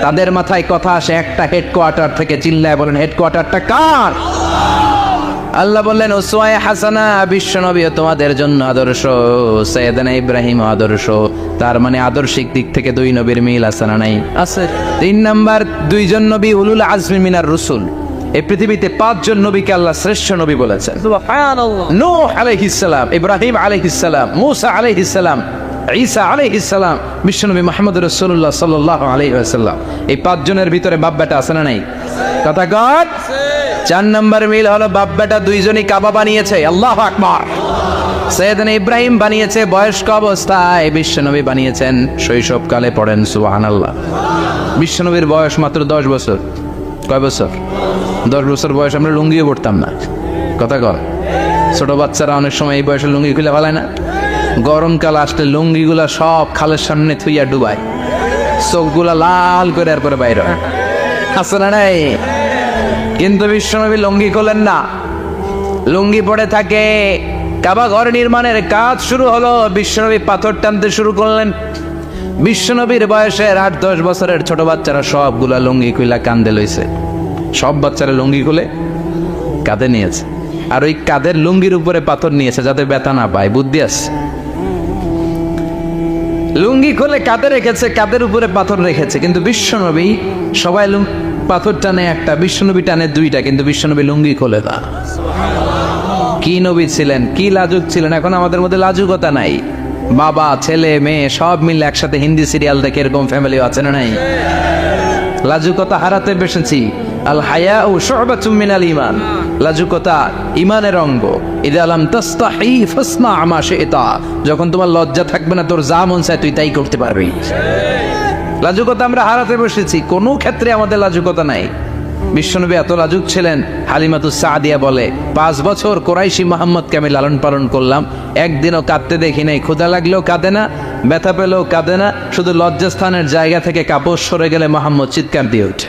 তাদের মাথায় কথা আসে একটা হেডকোয়ার্টার থেকে। চিল্লায় বলেন হেডকোয়ার্টারটা কার? আল্লাহ বললেন উসওয়ায়ে হাসানা। বিশ্বনবী তোমাদের জন্য আদর্শ, সাইয়েদনা ইব্রাহিম আদর্শ। তার মানে আদর্শিক দিক থেকে 2 নবীর মিল আছে না নাই? আছে। 3 নাম্বার, 2 জন নবী উলুল আজমি মিনার রসুল। এই পৃথিবীতে 5 জন নবীকে আল্লাহ শ্রেষ্ঠ নবী বলেছেন। সুবহানাল্লাহ। নূহ আলাইহিস সালাম, ইব্রাহিম আলাইহিস সালাম, মূসা আলাইহিস সালাম, ঈসা আলাইহিস সালাম, বিশ্বনবী মুহাম্মদ রাসূলুল্লাহ সাল্লাল্লাহু আলাইহি ওয়াসাল্লাম। এই পাঁচজনের ভিতরে বাপ বেটা আছে না নাই? কথা কর। 4 নম্বর মিল হলো বাপ বেটা দুইজনই কাবা বানিয়েছে। আল্লাহু আকবার। সাইয়েদনা ইব্রাহিম বানিয়েছে বয়স্ক অবস্থায়, বিশ্বনবী বানিয়েছেন শৈশবকালে। পড়েন সুবহানাল্লাহ। বিশ্বনবীর বয়স মাত্র 10 বছর। কয় বছর? 10 বছর বয়স আমরা লুঙ্গিও পড়তাম না। কথা কর। ছোট বাচ্চারা অনেক সময় এই বয়সে লুঙ্গি খুলে ফেলায় না? গরমকাল আসলে লুঙ্গিগুলা সব খালের সামনে থুইয়া ডুবায়, চোখগুলা লাল করে এরপরে বাইরে হয়। আছে না নাই? কিন্তু বিশ্বনবী লুঙ্গি খোলেন না, লুঙ্গি পড়ে থাকে। কাবা ঘর নির্মাণের কাজ শুরু হলো, বিশ্বনবী পাথর টানতে শুরু করলেন। বিশ্বনবীর বয়সের 8-10 বছরের ছোট বাচ্চারা সবগুলা লুঙ্গি খুইলা কান্দে লইছে। সব বাচ্চারা লুঙ্গি খুলে কাঁধে নিয়েছে, আর ওই কাঁধের লুঙ্গির উপরে পাথর নিয়েছে যাতে ব্যথা না পায়। বুদ্ধি আছে। লুঙ্গি খুলে কাঁধে রেখেছে, কাঁধের উপরে পাথর রেখেছে। কিন্তু বিশ্বনবী, সবাই পাথর টানে একটা, বিশ্বনবী টানে দুইটা, কিন্তু বিশ্বনবী লুঙ্গি খোলে না। কি নবী ছিলেন, কি লাজুক ছিলেন! এখন আমাদের মধ্যে লাজুকতা নাই। বাবা ছেলে মেয়ে সব মিলে একসাথে হিন্দি সিরিয়াল দেখে, এরকম ফ্যামিলি আছে না নাই? লাজুকতা হারাতে বসেছি। আল হায়াউ শু'বাতুম মিনাল ঈমান। লাজুকতা ঈমানের অঙ্গ। ইযা লাম তাস্তাহি ফাসনা মা শি'তা। যখন তোমার লজ্জা থাকবে না, তোর যা মন চায় তুই তাই করতে পারবি। লাজুকতা আমরা হারাতে বসেছি, কোনো ক্ষেত্রে আমাদের লাজুকতা নাই। বিশ্বনবী এত লাজুক ছিলেন, হালিমাতুস সাদিয়া বলে 5 বছর কোরাইশি মুহাম্মদকে আমি লালন পালন করলাম, একদিনও কাঁদতে দেখি নাই। ক্ষুধা লাগলেও কাঁদে না, ব্যথা পেলেও কাঁদে না, শুধু লজ্জাস্থানের জায়গা থেকে কাপড় সরে গেলে মুহাম্মদ চিৎকার দিয়ে ওঠে।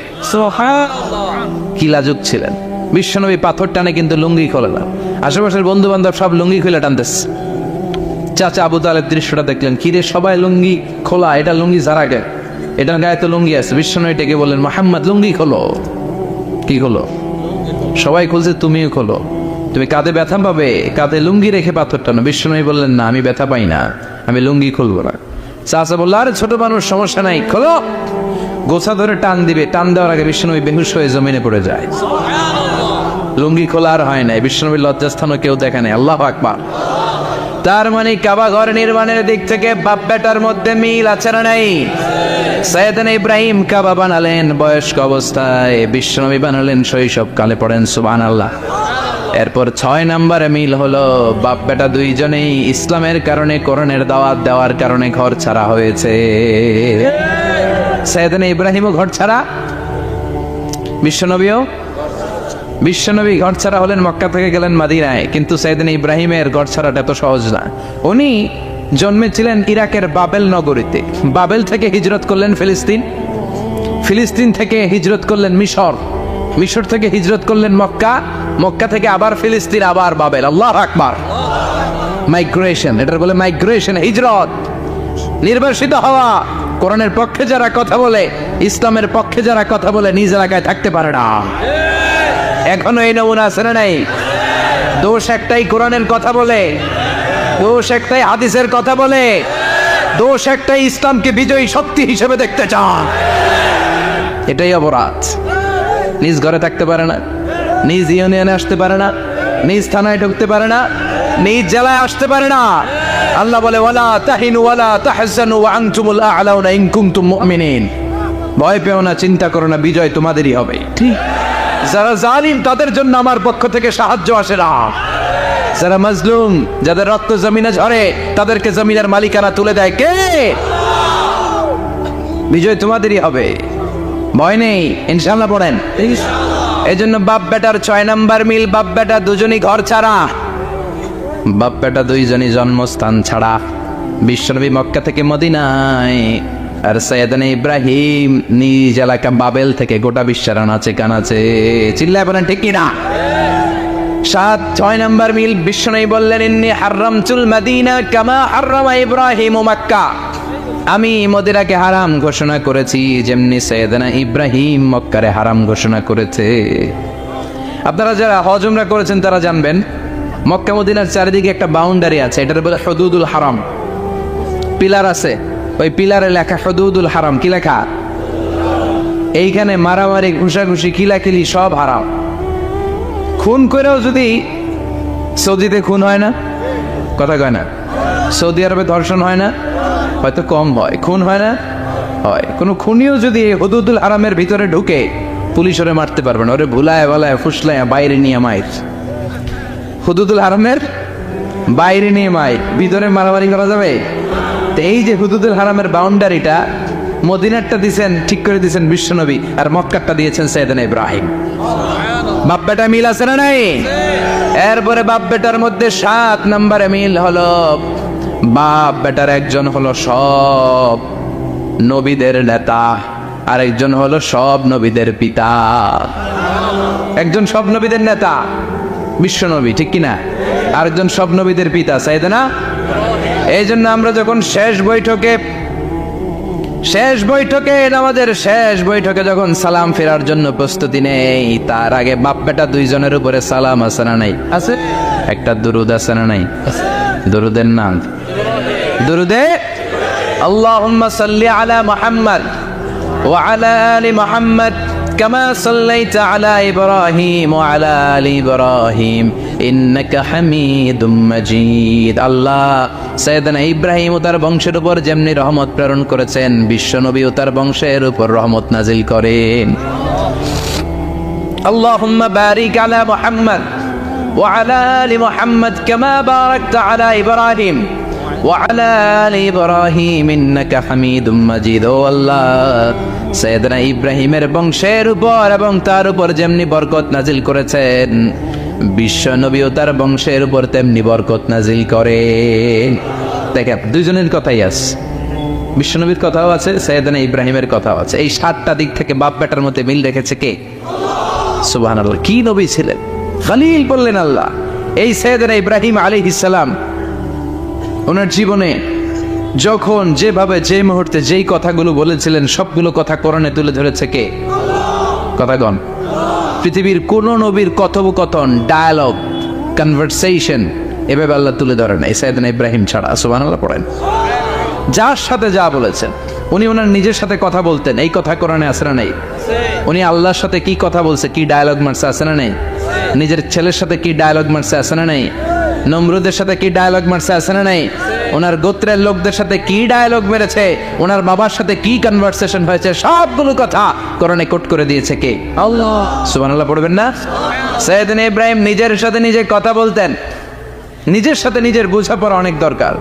কি লাজুক ছিলেন বিশ্বনবী! পাথর টানে কিন্তু লুঙ্গি খোলে না। আশেপাশের বন্ধু বান্ধব সব লুঙ্গি খুলে টানতেছে। চাচা আবু তালেব দৃশ্যটা দেখলেন, কিরে সবাই লুঙ্গি খোলা, এটা লুঙ্গি যারা গায়ে, এটার গায়ে তো লুঙ্গি আছে। বিশ্বনবী ডেকে বললেন, মুহাম্মদ লুঙ্গি খোলো। কি খোলো? সবাই খুলছে, তুমিও খোলো। তুমি কাঁধে ব্যথা পাবে, কাঁধে লুঙ্গি রেখে পাথর টানো। বিশ্বনবী বললেন, না, আমি ব্যথা পাই না, আমি লুঙ্গি খুলবো না। চাচা বললো, আরে ছোট মানুষ, সমস্যা নাই, খোলো। গোছা ধরে টান দিবে, টান দেওয়ার আগে বিশ্বনবী বেহুশ হয়ে জমিনে পড়ে যায়। লুঙ্গি খোলা আর হয় নাই। বিশ্বনবীর লজ্জাস্থানও কেউ দেখে নাই। আল্লাহু আকবার। তার মানে কাবা ঘর নির্মাণের দিক থেকে বাপ বেটার মধ্যে মিল আছে না নাই? সাইয়েদনা ইব্রাহিম কাবা বানালেন বয়স্ক অবস্থায়, বিশ্বনবী বানালেন শৈশবকালে। পড়েন সুবহানাল্লাহ। এরপর 6 নম্বরে মিল হলো বাপ বেটা দুইজনেই ইসলামের কারণে, কোরআনের দাওয়াত দেওয়ার কারণে ঘর ছাড়া হয়েছে। সাইয়েদনা ইব্রাহিমও ঘর ছাড়া, বিশ্বনবী ঘর ছাড়া হলেন, মক্কা থেকে গেলেন মদিনায়। কিন্তু সাইয়েদনা ইব্রাহিমের ঘর ছাড়াটা এত সহজ না। উনি জন্মেছিলেন ইরাকের বাবেল নগরীতে। বাবেল থেকে হিজরত করলেন ফিলিস্তিন, ফিলিস্তিন থেকে হিজরত করলেন মিশর, মিশর থেকে হিজরত করলেন মক্কা, মক্কা থেকে আবার ফিলিস্তিন, আবার বাবেল। আল্লাহু আকবার। মাইগ্রেশন, এটার বলে মাইগ্রেশন, হিজরত, নির্বাসিত হওয়া। কোরআনের পক্ষে যারা কথা বলে, ইসলামের পক্ষে যারা কথা বলে, নিজ এলাকায় থাকতে পারে না। এখনো এই নমুনা আছে না নাই? দোষ একটাই, কোরআনের কথা বলে। দোষ একটাই, হাদিসের কথা বলে। দোষ একটাই, ইসলামকে বিজয়ী শক্তি হিসেবে দেখতে চান। এটাই অপরাধ। নিজ ঘরে থাকতে পারে না, নিজ ইউনিয়নে আসতে পারে না, নিজ থানায় ঢুকতে পারে না, নিজ জেলায় আসতে পারে না। আল্লাহ বলে, ওয়ালা তাহিনু ওয়ালা তাহজানু ওয়া আনতুমুল আ'লাউনা ইন কুনতুম মুমিনিন। ভয় পেও না, চিন্তা করো না, বিজয় তোমাদেরই হবে। ঠিক? যারা জালিম তাদের জন্য আমার পক্ষ থেকে সাহায্য আসে না। যারা মাজলুম, যাদের রক্ত জমিনে ঝরে, তাদেরকে জমিনের মালিকানা তুলে দেয় কে? বিজয় তোমাদেরই হবে, ভয় নেই, ইনশাআল্লাহ। পড়েন। এই জন্য বাপ বেটার 6 নম্বর মিল, বাপ বেটা দুজনই ঘর ছাড়া, বাপ বেটা দুইজনই জন্মস্থান ছাড়া। বিশ্বনবী মক্কা থেকে মদিনায়, আর সাইয়েদনা ইব্রাহিম নিজ এলাকা বাবেল থেকে গোটা বিশ্বের আনাচে কানাচে। চিল্লায় বলেন ঠিক কিনা? 6 নম্বর মিল, বিশ্বনবী বললেন, ইন্নী হারামতুল মদিনা কামা হারামা ইব্রাহিম মক্কা। আমি মদিনাকে হারাম ঘোষণা করেছি যেমনি সাইয়েদনা ইব্রাহিম মক্কারে হারাম ঘোষণা করেছে। আপনারা যারা হজ উমরা করেছেন তারা জানবেন, মক্কা মদিনার চারিদিকে একটা বাউন্ডারি আছে, এটার বলে হুদুদুল হারাম। পিলার আছে, ওই পিলারে লেখা হুদুদুল হারাম। কি লেখা? এইখানে মারামারি, ঘুষাঘুষি, কিলাকিলি সব হারাম। খুন করেও যদি, সৌদিতে খুন হয় না, কথা কয় না? সৌদি আরবে ধর্ষণ হয় না, হয়তো কম হয়, খুন হয় না? হয়। কোনো খুনিও যদি হুদুদুল হারামের ভিতরে ঢুকে, পুলিশ ওরে মারতে পারবে না, ওরে ভুলায় বলায় ফুসলায় বাইরে নিয়ে মাইর। হুদুদুল হারামের বাইরে নিয়ে মাইর, ভিতরে মারামারি করা যাবে? তো এই যে হুদুদুল হারামের বাউন্ডারিটা, মদিনারটা দিয়েছেন, ঠিক করে দিয়েছেন বিশ্বনবী, আর মক্কারটা দিয়েছেন সাইয়েদনা ইব্রাহিম। বাপ বেটা মিল আছে না নাই? এরপরে বাপ বেটার মধ্যে 7 নম্বরে মিল হলো, বাপ বেটার একজন হলো সব নবীদের নেতা, আর একজন হলো সব নবীদের পিতা। একজন সব নবীদের নেতা বিশ্বনবী, ঠিক কিনা? আরেকজন সব নবীদের পিতা সাইয়েদনা। এই জন্য আমরা যখন শেষ বৈঠকে নামাজের শেষ বৈঠকে যখন সালাম ফেরার জন্য প্রস্তুতি নেই, তার আগে বাপ বেটা দুইজনের উপরে সালাম আছে না নাই? আছে। একটা দুরুদ আছে না নাই? দুরুদের নাম দুরুদে আল্লাহুম্মা সাল্লি আলা মুহাম্মদ ওয়া আলা আলি মুহাম্মদ কামা সাল্লাইতা আলা ইব্রাহিম ওয়া আলা আলি ইব্রাহিম ইন্নাকা হামিদুম মাজিদ। আল্লাহ সাইয়েদনা ইব্রাহিম ও তার বংশের উপর যেমনি রহমত প্রেরণ করেছেন, বিশ্বনবী ও তার বংশের উপর রহমত নাজিল করেন। আল্লাহুম্মা বারিক আলা মুহাম্মদ ওয়া আলা আলি মুহাম্মদ কামা বারাকতা আলা ইব্রাহিম ওয়া আলা আলি ইব্রাহিম ইন্নাকা হামিদুম মাজিদ। ও আল্লাহ, সাইয়েদনা ইব্রাহিমের বংশের উপর এবং তার উপর যেমনি বরকত নাজিল করেছেন, বিশ্বনবী ও তার বংশের উপর তেমনি বরকত নাজিল করেন। দেখেন, দুইজনের কথাই আছে, বিশ্বনবীর কথাও আছে, সাইয়েদনা ইব্রাহিমের কথাও আছে। এই 7টা দিক থেকে বাপ বেটার মধ্যে মিল রেখেছে কে? সুবহানাল্লাহ। কি নবী ছিলেন, খলিল বললেন আল্লাহ। এই সাইয়েদনা ইব্রাহিম আলাইহিস সালাম ওনার জীবনে যখন যেভাবে যে মুহূর্তে যেই কথাগুলো বলেছিলেন, সবগুলো কথা কোরআনে তুলে ধরেছে কে? কথাগণ। পৃথিবীর কোন নবীর কথোপকথন, ডায়ালগ, কনভারসেশন এভাবে আল্লাহ তুলে ধরেন এই সাইয়েদনা ইব্রাহিম ছাড়া। সুবহানাল্লাহ পড়েন। যার সাথে যা বলেছেন, উনি ওনার নিজের সাথে কথা বলতেন, এই কথা কোরআনে আছে না নেই? উনি আল্লাহর সাথে কি কথা বলছে, কি ডায়ালগ মারছে, আছে না নেই? নিজের ছেলের সাথে কি ডায়ালগ মারছে, আছে না নেই? নমরুদের সাথে কি ডায়ালগ মারছে, আছে না নেই? ওনার গোত্রের লোকদের সাথে কি ডায়ালগ মেরেছে, ওনার বাবার সাথে কি কনভারসেশন হয়েছে, সবগুলো কথা কোরআনে কোট করে দিয়েছে কে? আল্লাহ। সুবহানাল্লাহ পড়বেন না? সাইয়েদনা ইব্রাহিম নিজের সাথে নিজে কথা বলতেন। নিজের সাথে নিজের বোঝাপড়া অনেক দরকার।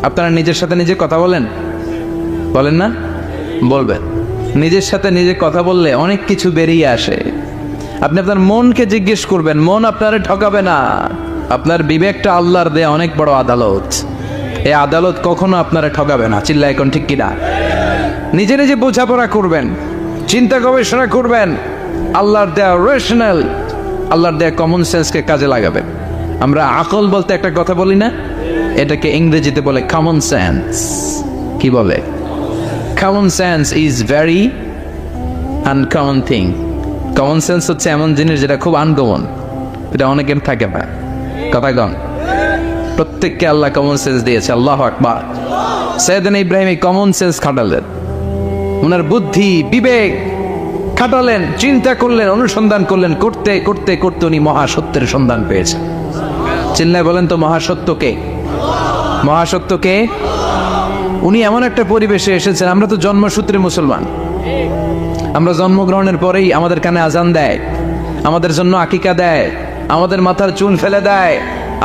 আপনারা নিজের সাথে নিজে কথা বলেন? বলেন না? বলবেন। নিজের সাথে নিজে কথা বললে অনেক কিছু বেরিয়ে আসে। আপনি আপনার মনকে জিজ্ঞেস করবেন, মন আপনারে ঠকাবে না। আপনার বিবেকটা আল্লাহর দেয়া অনেক বড় আদালত, এই আদালত কখনো আপনারা ঠকাবে না। চিল্লা এখন ঠিক কিনা? নিজে নিজে বোঝাপড়া করবেন, চিন্তা গবেষণা করবেন, আল্লাহর দেয়া রেশনাল, আল্লাহর দেয়া কমন সেন্সকে কাজে লাগাবেন। আমরা আকল বলতে একটা কথা বলি না, এটাকে ইংরেজিতে বলে কমন সেন্স। কি বলে? Common sense is very uncommon thing. Common sense হচ্ছে এমন জিনিস যেটা খুব আনকমন, এটা অনেকের থাকে না। কথা কন। প্রত্যেককে আল্লাহ কমন সেন্স দিয়েছে। আল্লাহু আকবার। সাইয়েদনা ইব্রাহিম এই কমন সেন্স খাটালেন, ওনার বুদ্ধি বিবেক খাটালেন, চিন্তা করলেন, অনুসন্ধান করলেন, করতে করতে করতে উনি মহাসত্যের সন্ধান পেয়েছেন। চিল্লায় বলেন তো, মহাসত্যকে? মহাসত্যকে? উনি এমন একটা পরিবেশে এসেছেন, আমরা তো জন্মসূত্রে মুসলমান, আমরা জন্মগ্রহণের পরেই আমাদের কানে আজান দেয়, আমাদের জন্য আকিকা দেয়, আমাদের মাথার চুল ফেলে দেয়,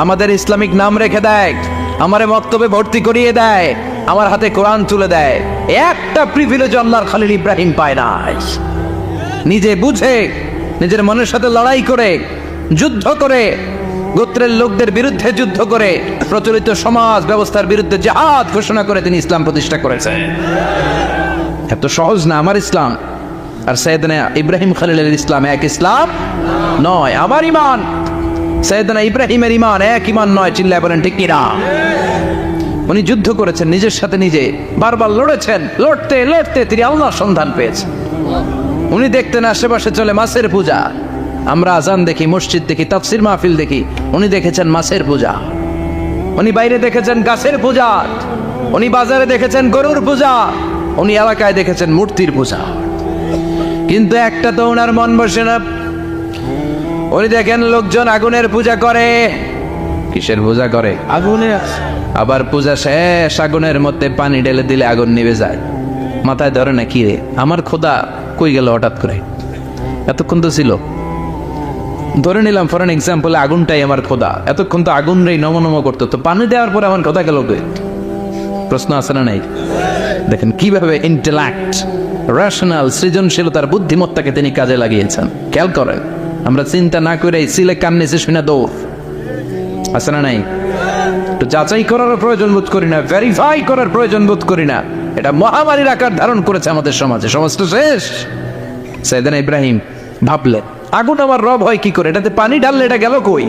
আমাদের ইসলামিক নাম রেখে দেয়, আমারে মক্তবে ভর্তি করিয়ে দেয়, আমার হাতে কোরআন তুলে দেয়। একটা প্রিভিলেজ আল্লাহর খলিল ইব্রাহিম পায় না। নিজে বুঝে, নিজের মনের সাথে লড়াই করে, যুদ্ধ করে, গোত্রের লোকদের বিরুদ্ধে যুদ্ধ করে, প্রচলিত সমাজ ব্যবস্থার বিরুদ্ধে জিহাদ ঘোষণা করে তিনি ইসলাম প্রতিষ্ঠা করেছেন। এত সহজ না আমার ইসলাম আর সাইয়েদনা ইব্রাহিম খলিলের ইসলাম এক ইসলাম নয়। আমার ঈমান সাইয়েদনা ইব্রাহিমের ঈমান এক ঈমান নয়। চিল্লায় বলেন ঠিক কি না? উনি যুদ্ধ করেছেন নিজের সাথে নিজে, বারবার লড়েছেন, লড়তে লড়তে তিনি আল্লাহর সন্ধান পেয়েছেন। উনি দেখতেন আশেপাশে চলে মাছের পূজা, আমরা আজান দেখি, মসজিদ দেখি, তাফসির মাহফিল দেখি, উনি দেখেছেন মাছের পূজা। উনি বাইরে দেখেছেন গাছের পূজা, উনি বাজারে দেখেছেন গরুর পূজা, উনি এলাকায় দেখেছেন মূর্তির পূজা। কিন্তু একটা তো ওনার মন বসে না। উনি দেখেন লোকজন আগুনের পূজা করে। কিসের পূজা করে? আগুনের। আবার পূজা শেষ, আগুনের মধ্যে পানি ঢেলে দিলে আগুন নিভে যায়। মাথায় ধরে না কি রে, আমার খোদা কই গেল হঠাৎ করে, এতক্ষণ তো ছিল। ধরে নিলাম ফর এন এক্সাম্পল আগুনটাই আমার খোদা, এতক্ষণ তো আগুন রে নম নম করতো, তো পানি দেওয়ার পরে আমার খোদা গেল কে? প্রশ্ন আছে না নাই? দেখেন কিভাবে ইন্টেলেক্ট, রেশনাল, সৃজনশীলতার, বুদ্ধিমত্তাকে তিনি কাজে লাগিয়েছেন। খেয়াল করেন, আমরা চিন্তা না করে সিলে কান্নেছে শুনে দৌড়, আছে না নাই? তো যাচাই করার প্রয়োজন বোধ করি না, ভেরিফাই করার প্রয়োজন বোধ করি না। এটা মহামারীর আকার ধারণ করেছে আমাদের সমাজে, সমাজটা শেষ। সাইয়েদনা ইব্রাহিম ভাবলেন, আগুন আমার রব হয় কি করে, এটাতে পানি ঢাললে এটা গেল কই?